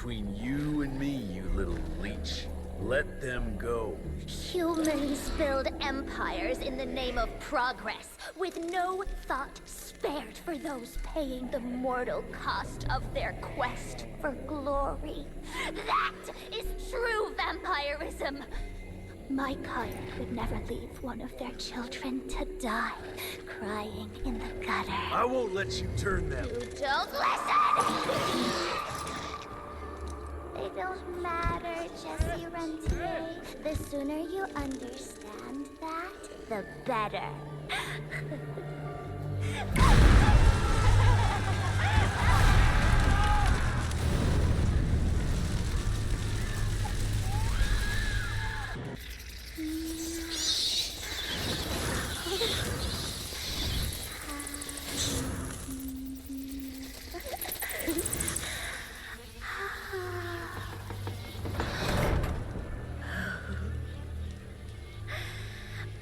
between you and me, you little leech. Let them go. Humans build empires in the name of progress, with no thought spared for those paying the mortal cost of their quest for glory. That is true vampirism! My kind would never leave one of their children to die, crying in the gutter. I won't let you turn them. You don't listen! They don't matter, Jesse Rentier. The sooner you understand that, the better.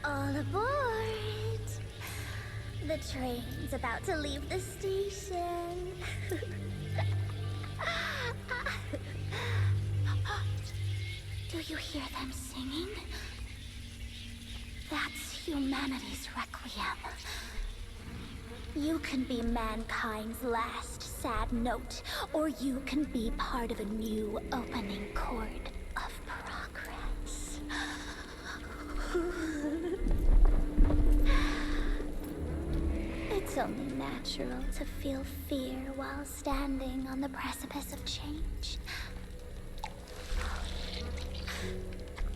All aboard! The train's about to leave the station. Do you hear them singing? That's humanity's requiem. You can be mankind's last sad note, or you can be part of a new opening chord of progress. It's only natural to feel fear while standing on the precipice of change.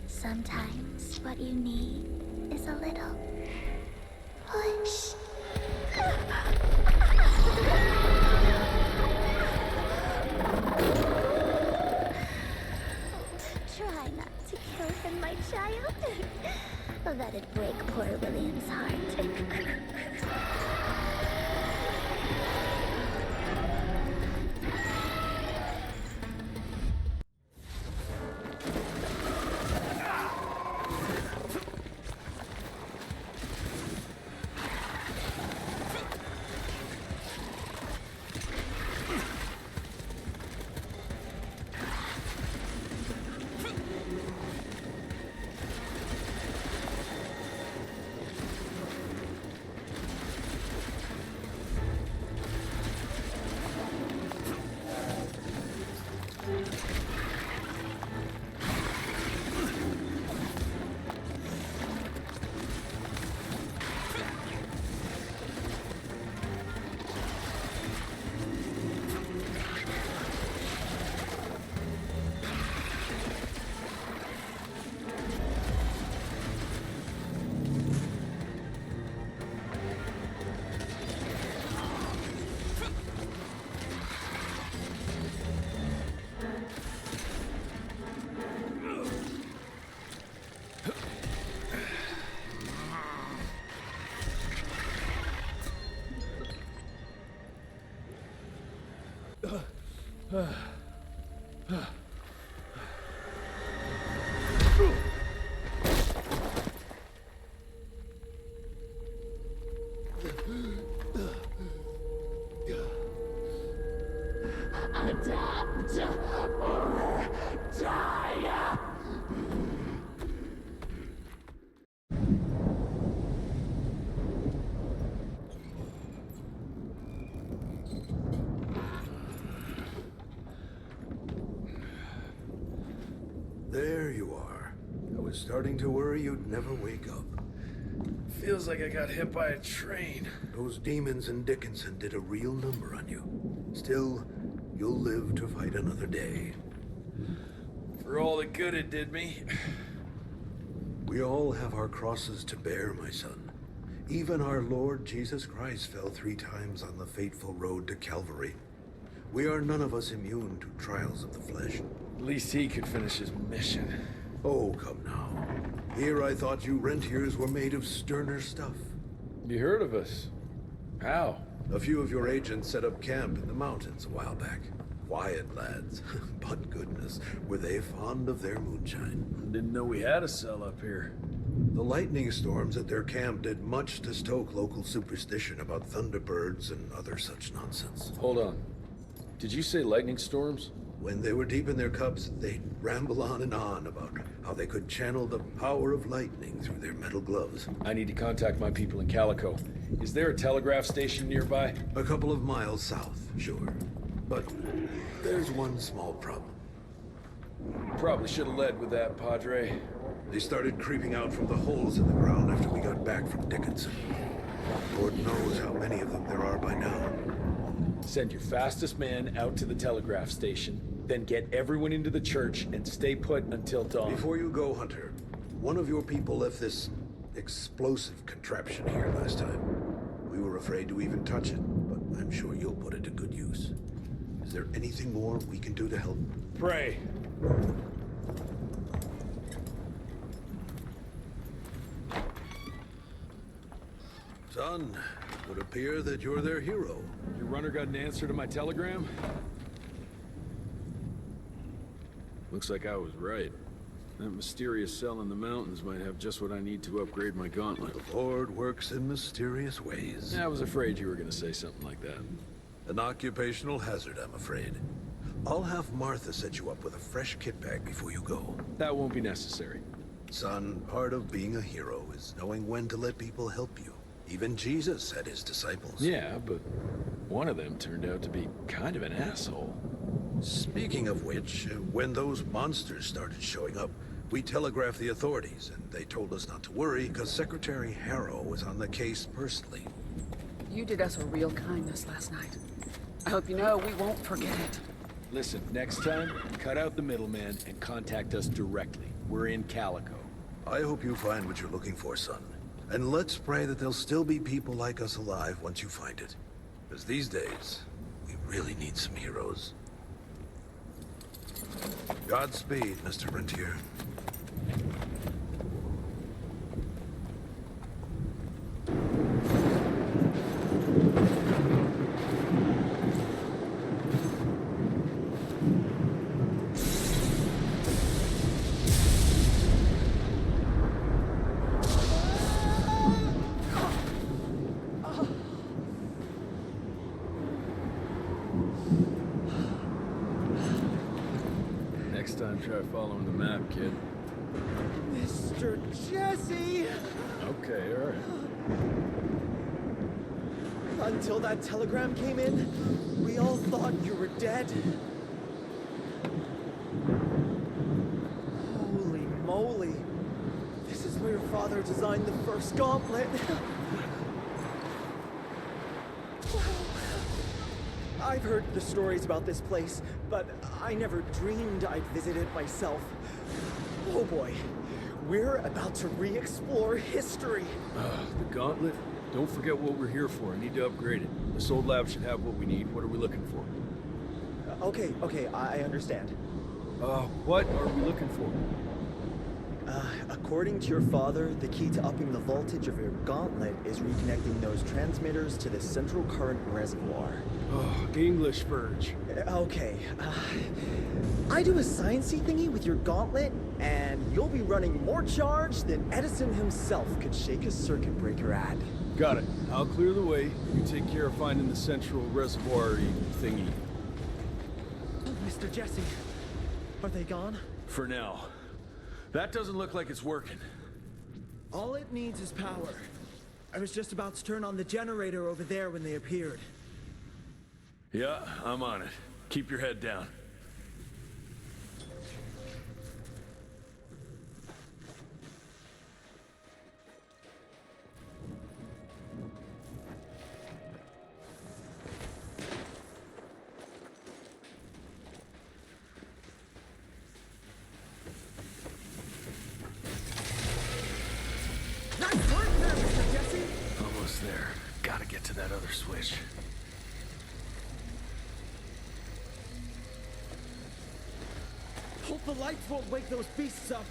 Sometimes what you need is a little push. Try not to kill him, my child. That'd break poor William's heart. Adapt or die. There you are. I was starting to worry you'd never wake up. Feels like I got hit by a train. Those demons in Dickinson did a real number on you. Still, you'll live to fight another day. For all the good it did me. We all have our crosses to bear, my son. Even our Lord Jesus Christ fell 3 times on the fateful road to Calvary. We are none of us immune to trials of the flesh. At least he could finish his mission. Oh, come now. Here I thought you Rentiers were made of sterner stuff. You heard of us? How? A few of your agents set up camp in the mountains a while back. Quiet lads, but goodness, were they fond of their moonshine. Didn't know we had a cell up here. The lightning storms at their camp did much to stoke local superstition about thunderbirds and other such nonsense. Hold on. Did you say lightning storms? When they were deep in their cups, they'd ramble on and on about how they could channel the power of lightning through their metal gloves. I need to contact my people in Calico. Is there a telegraph station nearby? A couple of miles south, sure. But there's one small problem. Probably should have led with that, Padre. They started creeping out from the holes in the ground after we got back from Dickinson. Lord knows how many of them there are by now. Send your fastest man out to the telegraph station, then get everyone into the church and stay put until dawn. Before you go, Hunter, one of your people left this explosive contraption here last time. We were afraid to even touch it, but I'm sure you'll put it to good use. Is there anything more we can do to help? Pray. Son, it would appear that you're their hero. Your runner got an answer to my telegram? Looks like I was right. That mysterious cell in the mountains might have just what I need to upgrade my gauntlet. The Lord works in mysterious ways. I was afraid you were gonna say something like that. An occupational hazard, I'm afraid. I'll have Martha set you up with a fresh kit bag before you go. That won't be necessary. Son, part of being a hero is knowing when to let people help you. Even Jesus had his disciples. Yeah, but one of them turned out to be kind of an asshole. Speaking of which, when those monsters started showing up, we telegraphed the authorities, and they told us not to worry because Secretary Harrow was on the case personally. You did us a real kindness last night. I hope you know we won't forget it. Listen, next time, cut out the middleman and contact us directly. We're in Calico. I hope you find what you're looking for, son. And let's pray that there'll still be people like us alive once you find it. Because these days, we really need some heroes. Godspeed, Mr. Rentier. Next time, try following the map, kid. Mr. Jesse! Okay, all right. Until that telegram came in, we all thought you were dead. Holy moly. This is where your father designed the first gauntlet. I've heard the stories about this place, but I never dreamed I'd visit it myself. Oh boy, we're about to re-explore history. The gauntlet? Don't forget what we're here for. I need to upgrade it. This old lab should have what we need. What are we looking for? Okay, I understand. What are we looking for? According to your father, the key to upping the voltage of your gauntlet is reconnecting those transmitters to the central current reservoir. Oh, English Verge. Okay, I do a sciencey thingy with your gauntlet, and you'll be running more charge than Edison himself could shake a circuit breaker at. Got it. I'll clear the way. You take care of finding the central reservoir thingy. Mr. Jesse, are they gone? For now. That doesn't look like it's working. All it needs is power. I was just about to turn on the generator over there when they appeared. Yeah, I'm on it. Keep your head down. Nice work there, Mr. Jesse! Almost there. Gotta get to that other switch. Hope the lights won't wake those beasts up.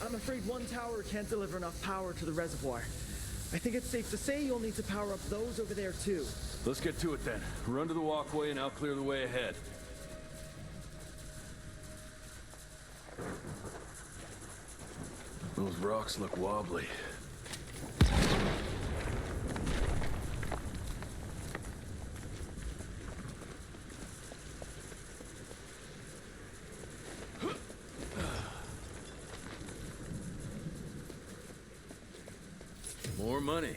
I'm afraid one tower can't deliver enough power to the reservoir. I think it's safe to say you'll need to power up those over there too. Let's get to it then. Run to the walkway and I'll clear the way ahead. Those rocks look wobbly. More money.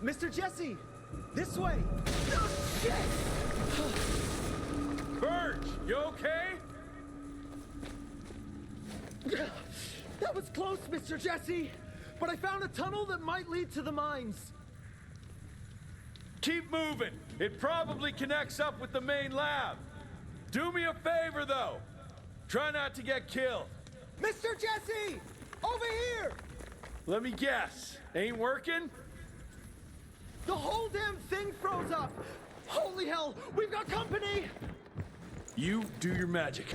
Mr. Jesse! This way! Oh, shit! Birch, you okay? That was close, Mr. Jesse! But I found a tunnel that might lead to the mines. Keep moving. It probably connects up with the main lab. Do me a favor, though. Try not to get killed. Mr. Jesse! Over here! Let me guess. Ain't working? The whole damn thing froze up! Holy hell! We've got company! You do your magic.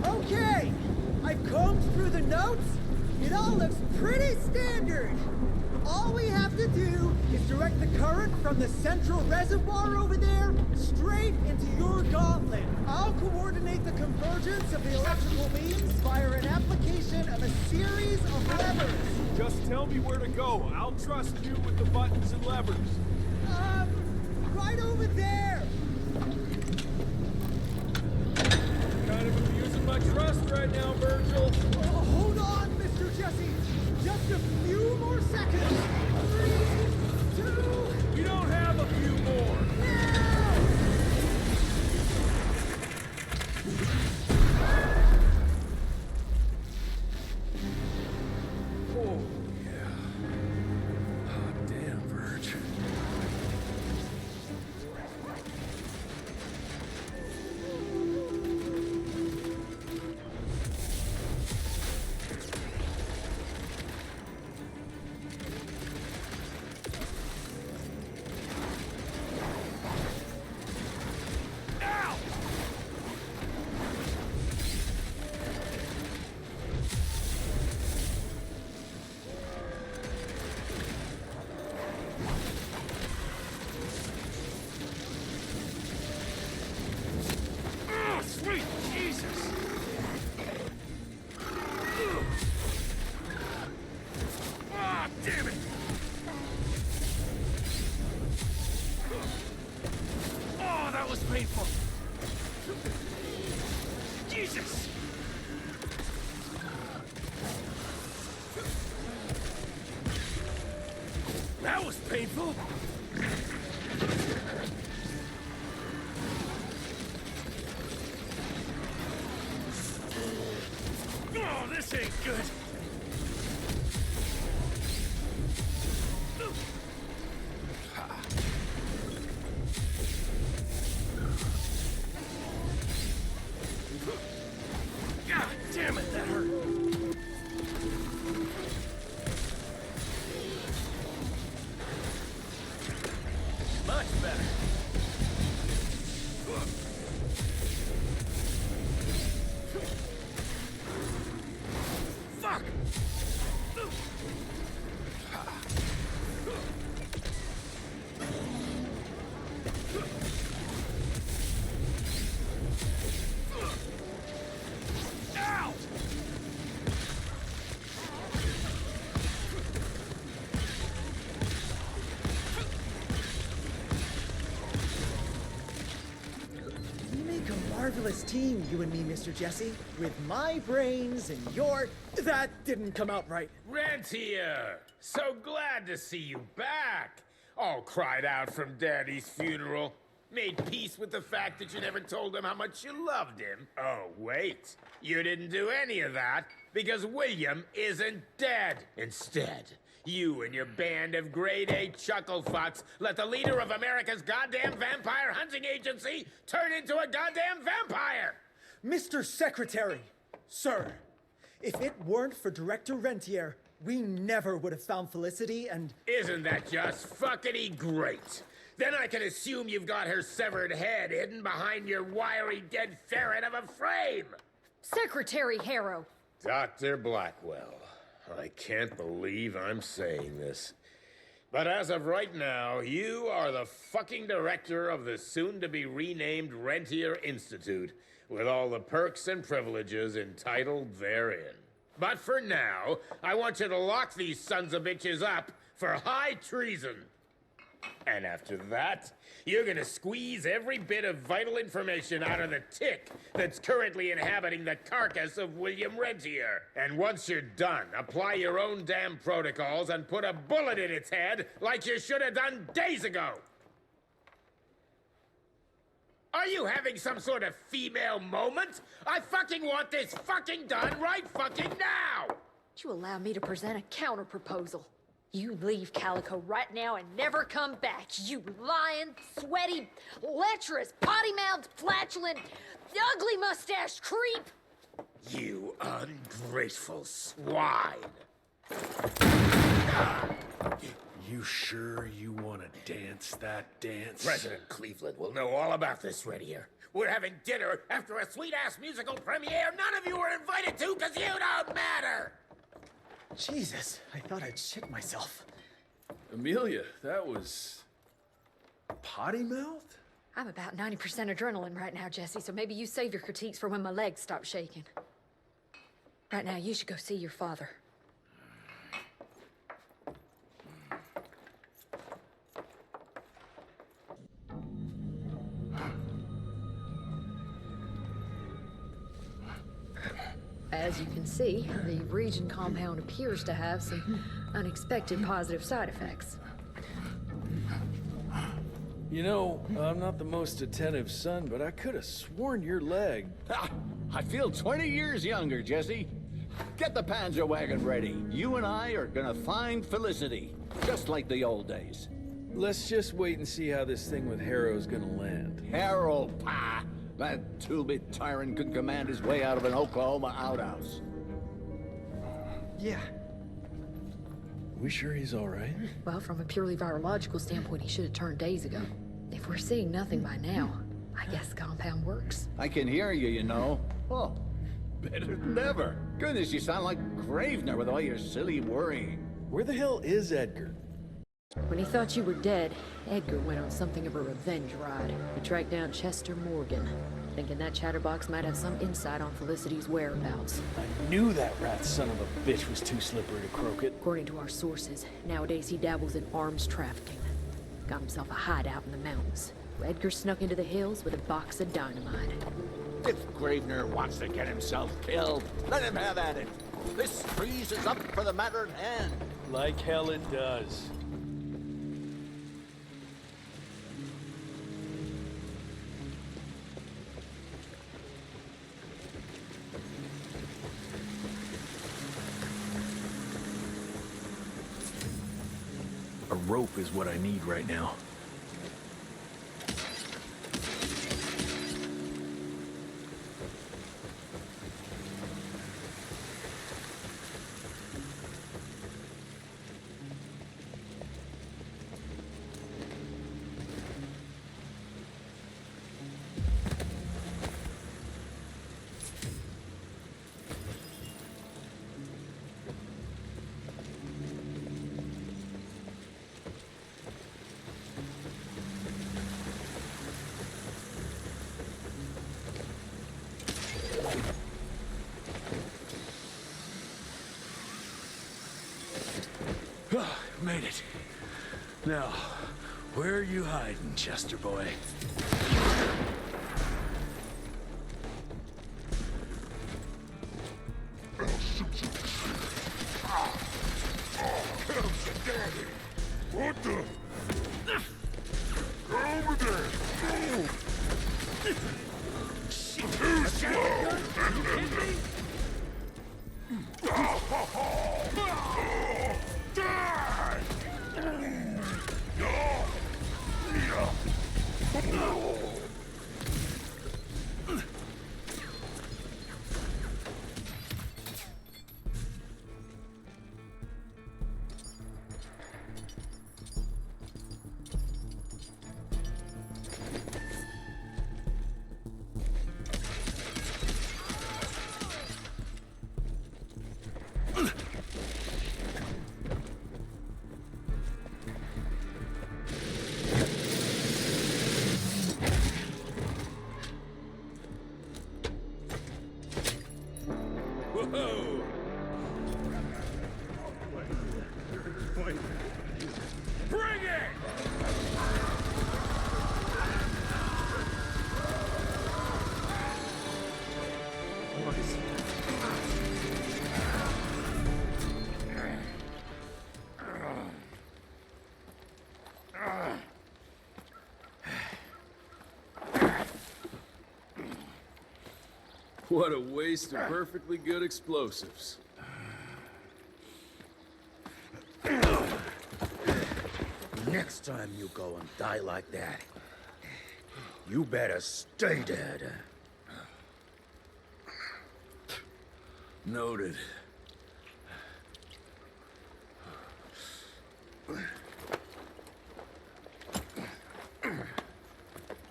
Okay! I've combed through the notes. It all looks pretty standard. All we have to do is direct the current from the central reservoir over there straight into your gauntlet. I'll coordinate the convergence of the electrical beams via an application of a series of levers. Just tell me where to go. I'll trust you with the buttons and levers. Right over there. Kind of abusing my trust right now, Virgil. Oh, hold on, Mr. Jesse. Just a few more seconds. 3, 2... You don't have a few more. Oh, yeah. Hot damn, Verge. Sweet Jesus! Ah, damn it! Oh, that was painful. Jesus! That was painful. Oh, this ain't good. God damn it, that hurt. Much better. Fuck! Ow! We make a marvelous team, you and me, Mr. Jesse. With my brains and your... That didn't come out right. Rentier! So glad to see you back! All cried out from Daddy's funeral. Made peace with the fact that you never told him how much you loved him. Oh, wait. You didn't do any of that because William isn't dead. Instead, you and your band of grade-A chucklefucks let the leader of America's goddamn vampire hunting agency turn into a goddamn vampire! Mr. Secretary, sir, if it weren't for Director Rentier, we never would have found Felicity and... Isn't that just fuckity great? Then I can assume you've got her severed head hidden behind your wiry dead ferret of a frame! Secretary Harrow! Dr. Blackwell, I can't believe I'm saying this. But as of right now, you are the fucking director of the soon-to-be renamed Rentier Institute, with all the perks and privileges entitled therein. But for now, I want you to lock these sons of bitches up for high treason. And after that, you're gonna squeeze every bit of vital information out of the tick that's currently inhabiting the carcass of William Rentier. And once you're done, apply your own damn protocols and put a bullet in its head like you should have done days ago. Are you having some sort of female moment? I fucking want this fucking done right fucking now! Would you allow me to present a counter-proposal? You leave Calico right now and never come back, you lying, sweaty, lecherous, potty-mouthed, flatulent, ugly mustached creep! You ungrateful swine! You sure you want to dance that dance? President Cleveland will know all about this right here. We're having dinner after a sweet-ass musical premiere none of you were invited to because you don't matter! Jesus, I thought I'd shit myself. Amelia, that was... potty mouth? I'm about 90% adrenaline right now, Jesse, so maybe you save your critiques for when my legs stop shaking. Right now, you should go see your father. As you can see, the region compound appears to have some unexpected positive side effects. You know, I'm not the most attentive son, but I could have sworn your leg... I feel 20 years younger, Jesse. Get the Panzer wagon ready. You and I are gonna find Felicity, just like the old days. Let's just wait and see how this thing with Harrow's gonna land. Harrow, pa! That two-bit tyrant could command his way out of an Oklahoma outhouse. Yeah. We sure he's all right? Well, from a purely virological standpoint, he should have turned days ago. If we're seeing nothing by now, I guess the compound works. I can hear you, you know. Oh, better than ever. Goodness, you sound like Gravener with all your silly worrying. Where the hell is Edgar? When he thought you were dead, Edgar went on something of a revenge ride. He tracked down Chester Morgan, thinking that chatterbox might have some insight on Felicity's whereabouts. I knew that rat son of a bitch was too slippery to croak it. According to our sources, nowadays he dabbles in arms trafficking. Got himself a hideout in the mountains. Edgar snuck into the hills with a box of dynamite. If Gravener wants to get himself killed, let him have at it. This freeze is up for the matter at hand. Like hell it does. A rope is what I need right now. Made it. Now, where are you hiding, Chester boy? What the? Go over there! Too slow! Die! What a waste of perfectly good explosives. Next time you go and die like that, you better stay dead. Noted.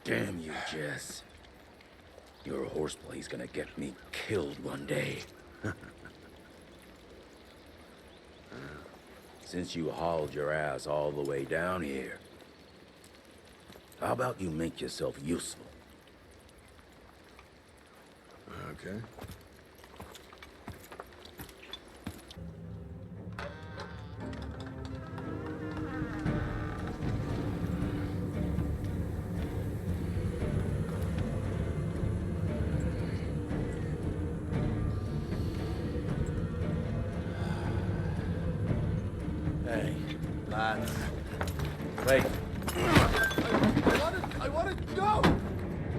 Damn you, Jess. Your horseplay's gonna get me killed one day. Since you hauled your ass all the way down here, how about you make yourself useful? Okay. Hey, lads. Wait. I want to go!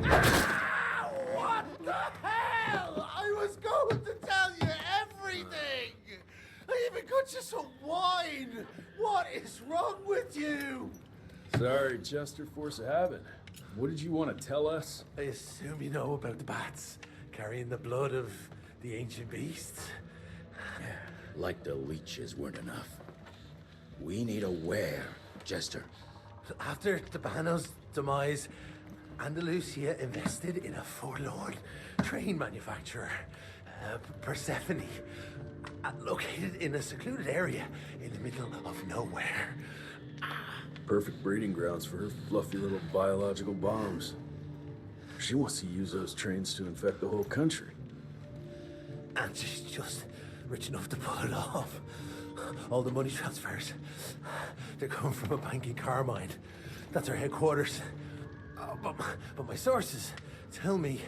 Ah, what the hell? I was going to tell you everything! I even got you some wine! What is wrong with you? Sorry, Chester, force of habit. What did you want to tell us? I assume you know about the bats carrying the blood of the ancient beasts. Like the leeches weren't enough. We need a where, Jester. After Tabano's demise, Andalusia invested in a forlorn train manufacturer, Persephone, located in a secluded area in the middle of nowhere. Perfect breeding grounds for her fluffy little biological bombs. She wants to use those trains to infect the whole country. And she's just rich enough to pull it off. All the money transfers, they're coming from a bank in Carmine. That's her headquarters. But my sources tell me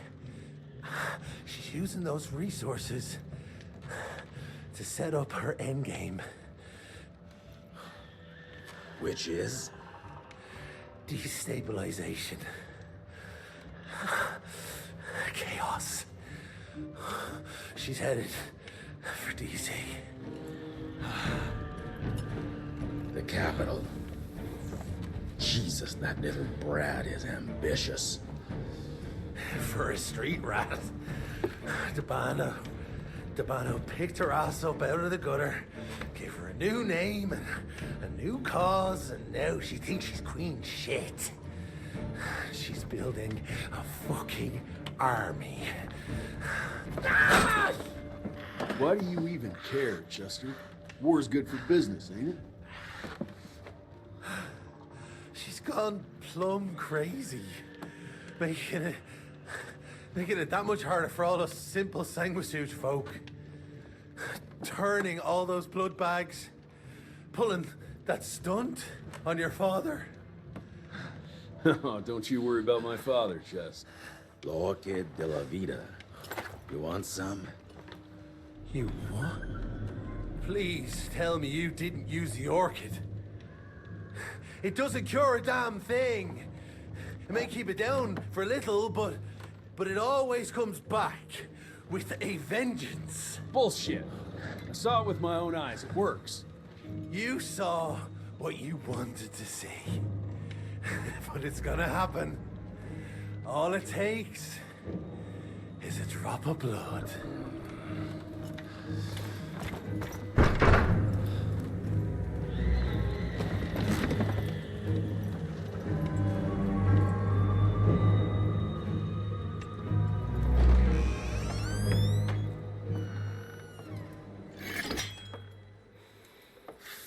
she's using those resources to set up her endgame. Which is? Destabilization. Chaos. She's headed for DC. The capital. Jesus, that little brat is ambitious. For a street rat. Tabano picked her ass up out of the gutter, gave her a new name and a new cause, and now she thinks she's queen shit. She's building a fucking army. Ah! Why do you even care, Chester? War's good for business, ain't it? She's gone plumb crazy. Making it that much harder for all us simple Sanguisuge folk. Turning all those blood bags. Pulling that stunt on your father. Oh, don't you worry about my father, Chest. Orchid de la Vida. You want some? You what? Please tell me you didn't use the orchid. It doesn't cure a damn thing. It may keep it down for a little, but it always comes back with a vengeance. Bullshit. I saw it with my own eyes. It works. You saw what you wanted to see. But it's gonna happen. All it takes is a drop of blood.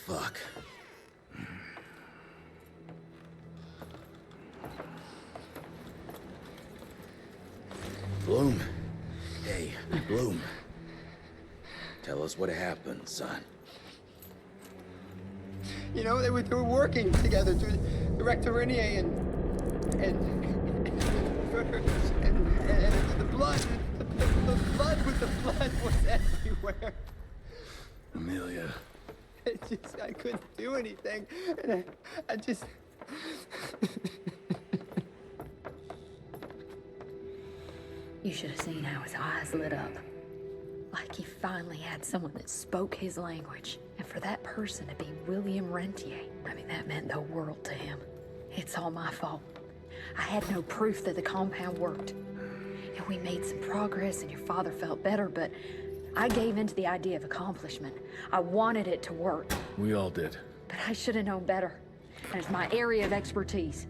Fuck. Bloom. Hey, Bloom. Tell us what happened, son. You know, they were working together to direct Rentier and the blood with the blood was everywhere. Amelia. I couldn't do anything, and I just. You should have seen how his eyes lit up. Like he finally had someone that spoke his language. And for that person to be William Rentier, I mean, that meant the world to him. It's all my fault. I had no proof that the compound worked. And we made some progress and your father felt better, but I gave in to the idea of accomplishment. I wanted it to work. We all did. But I should have known better. And it's my area of expertise.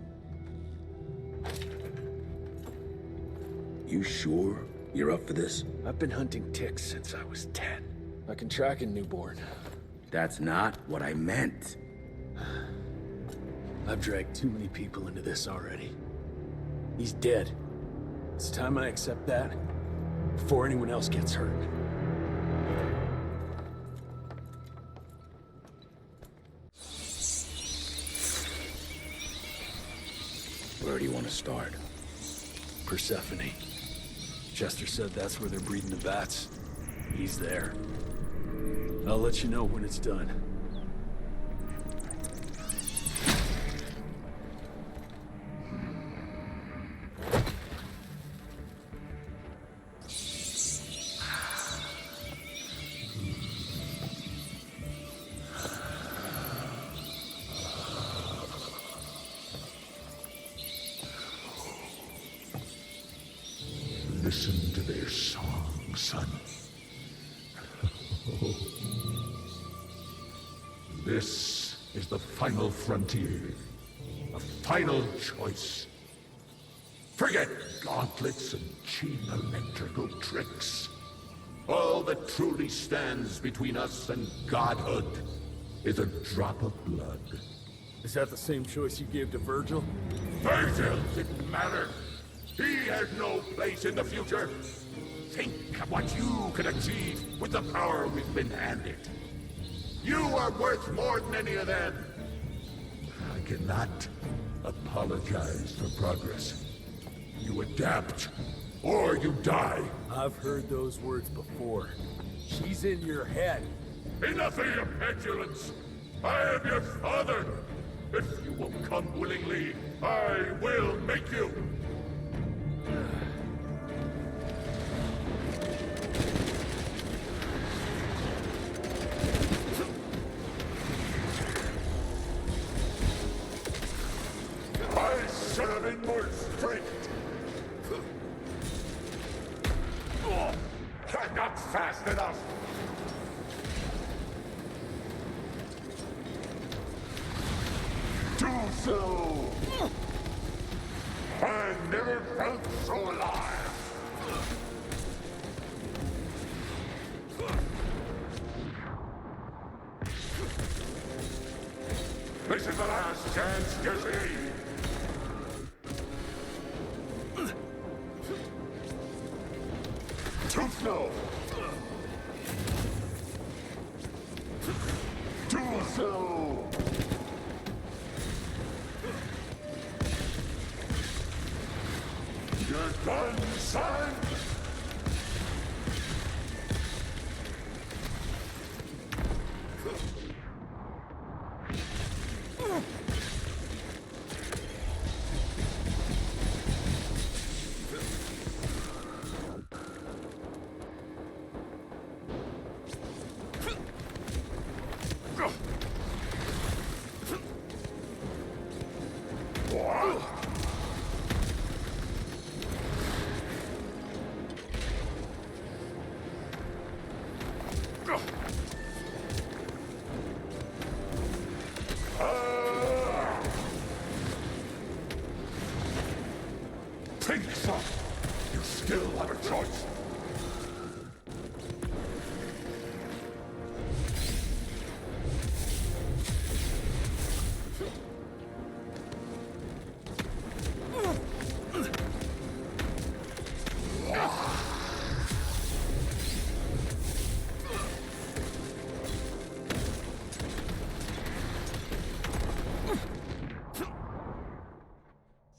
You sure you're up for this? I've been hunting ticks since I was 10. I can track a newborn. That's not what I meant. I've dragged too many people into this already. He's dead. It's time I accept that before anyone else gets hurt. Where do you want to start? Persephone. Chester said that's where they're breeding the bats. He's there. I'll let you know when it's done. Listen to their song, son. This is the final frontier. A final choice. Forget gauntlets and cheap electrical tricks. All that truly stands between us and godhood is a drop of blood. Is that the same choice you gave to Virgil? Virgil didn't matter. He had no place in the future. Think of what you could achieve with the power we've been handed. You are worth more than any of them. I cannot apologize for progress. You adapt, or you die. I've heard those words before. She's in your head. Enough of your petulance. I am your father. If you will come willingly, I will make you. I should have been more strict. Not fast enough. Do so. I never felt so alive. This is the last chance, Jesse. Too slow. Too slow. You're done, son. Think, son. You still have a choice.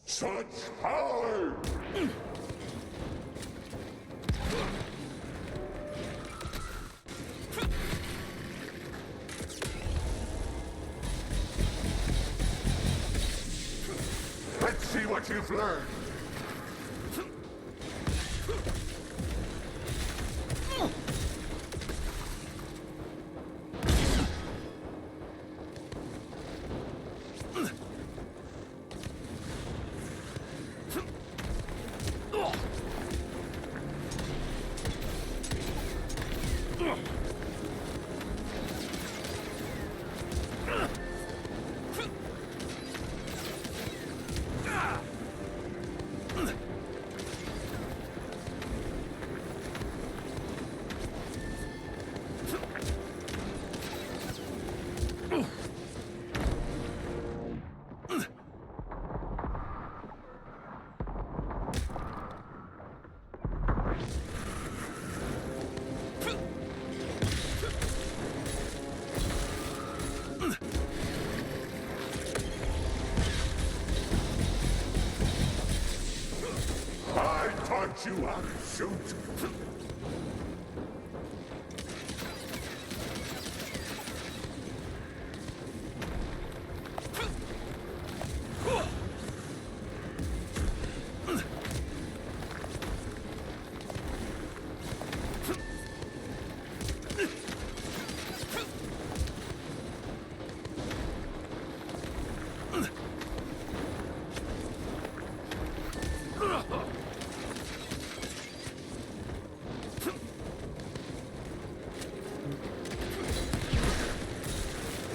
Such power! Let's see what you've learned. you shoot.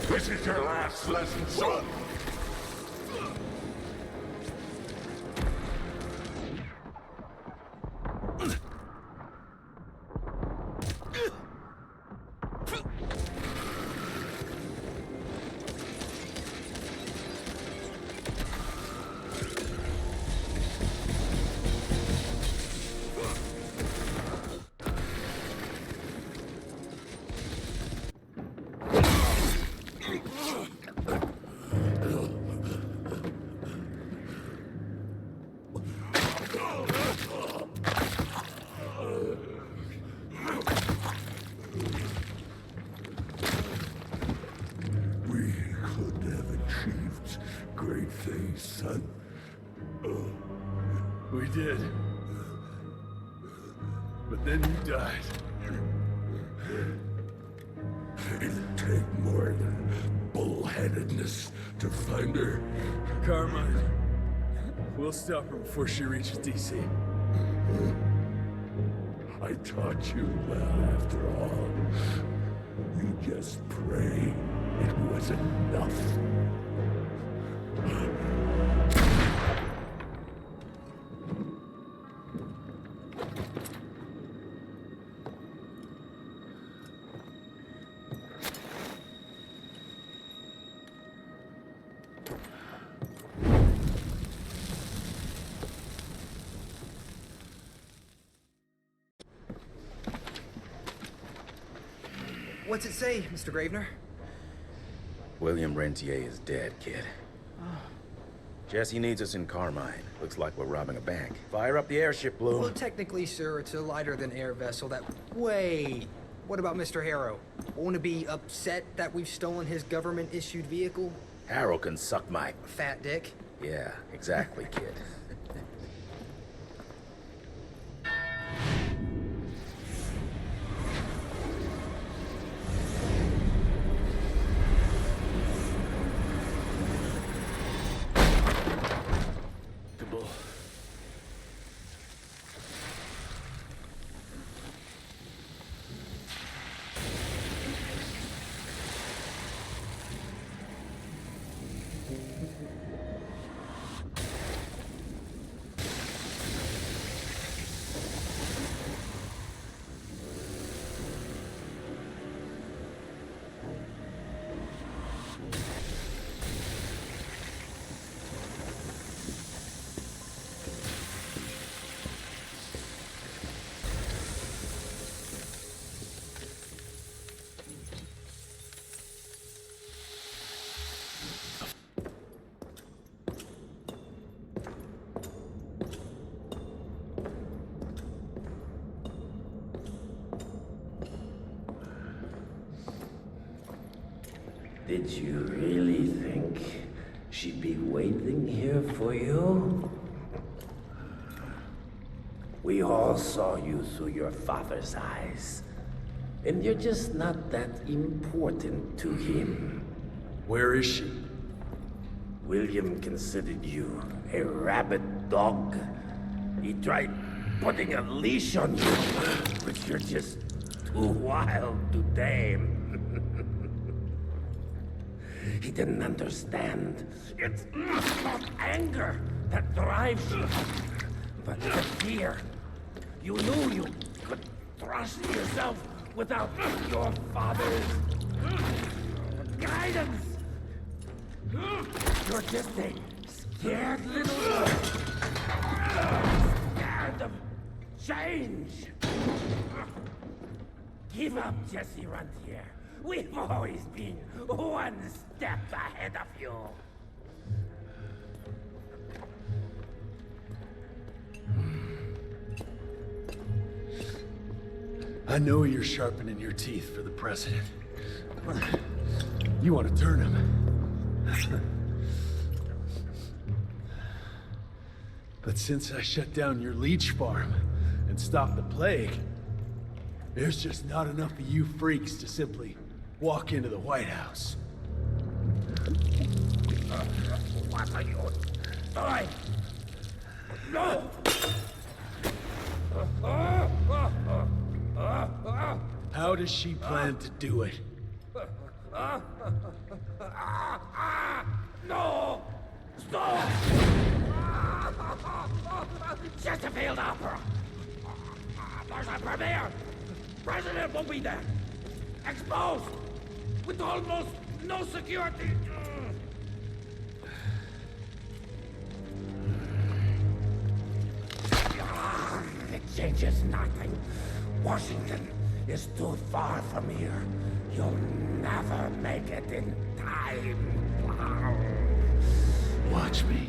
This is your last lesson, son. We could have achieved great things, son. We did. But then you died. It'd take more than bullheadedness to find her. Carmine, we'll stop her before she reaches DC. I taught you well after all. You just pray it was enough. What's it say, Mr. Gravener? William Rentier is dead, kid. Jesse needs us in Carmine. Looks like we're robbing a bank. Fire up the airship, Blue. Well, technically, sir, it's a lighter-than-air vessel that... Wait! What about Mr. Harrow? Won't it be upset that we've stolen his government-issued vehicle? Harrow can suck my... Fat dick? Yeah, exactly, kid. Did you really think she'd be waiting here for you? We all saw you through your father's eyes. And you're just not that important to him. Where is she? William considered you a rabid dog. He tried putting a leash on you, but you're just too wild to tame. He didn't understand. It's not anger that drives you, but the fear. You knew you could trust yourself without your father's guidance. You're just a scared little boy. Scared of change. Give up, Jesse Rentier. We've always been one step ahead of you. I know you're sharpening your teeth for the president. You want to turn him. But since I shut down your leech farm and stopped the plague, there's just not enough of you freaks to simply walk into the White House. What are you doing? No! How does she plan to do it? No! Stop! Chesterfield Opera! There's a premiere! President will be there! Exposed! With almost no security! It changes nothing. Washington is too far from here. You'll never make it in time. Watch me.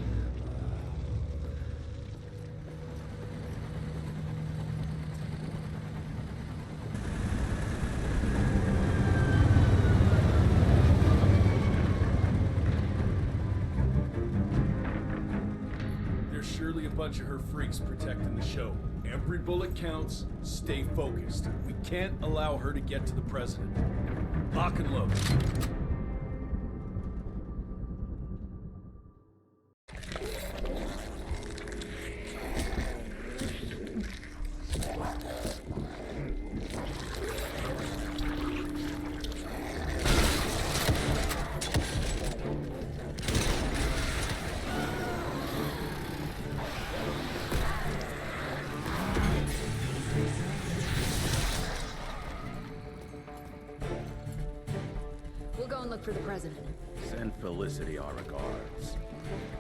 There's surely a bunch of her freaks protecting the show. Every bullet counts. Stay focused. We can't allow her to get to the president. Lock and load. We'll go and look for the president. Send Felicity our regards.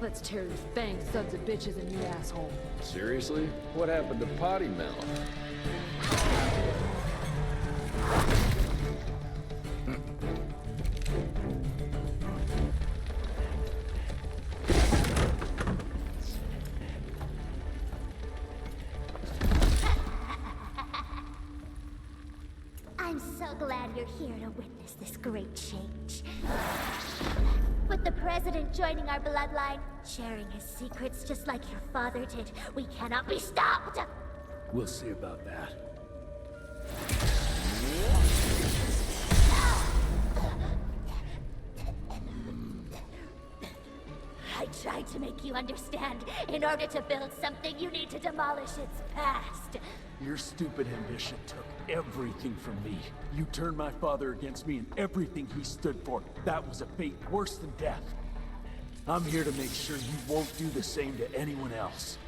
Let's tear these fanged sons of bitches a new asshole. Seriously? What happened to Potty Mouth? I'm so glad you're here to witness this great change. With the president joining our bloodline, sharing his secrets just like your father did, we cannot be stopped! We'll see about that. I tried to make you understand. In order to build something, you need to demolish its past. Your stupid ambition took everything from me. You turned my father against me and everything he stood for. That was a fate worse than death. I'm here to make sure you won't do the same to anyone else.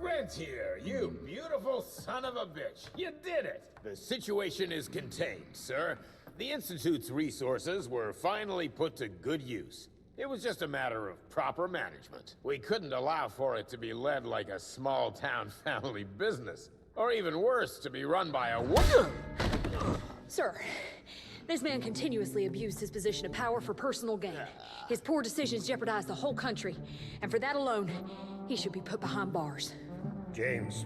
Rentier, you beautiful son of a bitch. You did it. The situation is contained, sir. The Institute's resources were finally put to good use. It was just a matter of proper management. We couldn't allow for it to be led like a small-town family business. Or even worse, to be run by a woman. Sir, this man continuously abused his position of power for personal gain. His poor decisions jeopardized the whole country. And for that alone, he should be put behind bars. James,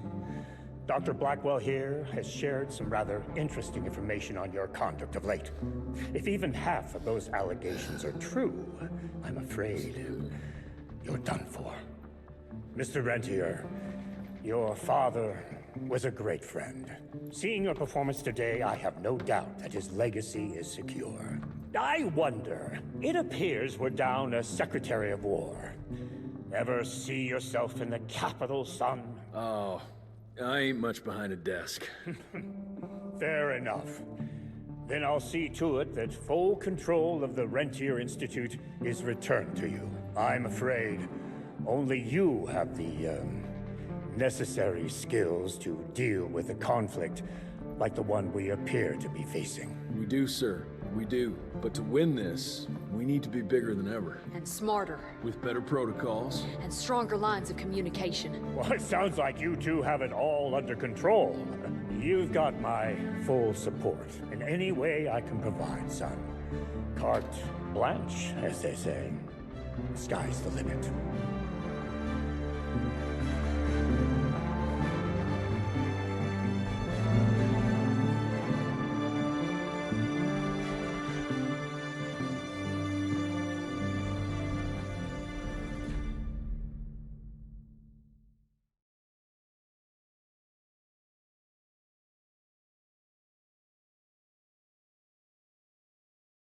Dr. Blackwell here has shared some rather interesting information on your conduct of late. If even half of those allegations are true, I'm afraid you're done for. Mr. Rentier, your father was a great friend. Seeing your performance today, I have no doubt that his legacy is secure. I wonder, it appears we're down a Secretary of War. Ever see yourself in the capital, son? Oh, I ain't much behind a desk. Fair enough. Then I'll see to it that full control of the Rentier Institute is returned to you. I'm afraid only you have the, necessary skills to deal with a conflict like the one we appear to be facing. We do, sir. We do. But to win this, we need to be bigger than ever. And smarter. With better protocols. And stronger lines of communication. Well, it sounds like you two have it all under control. You've got my full support in any way I can provide, son. Carte blanche, as they say. Sky's the limit.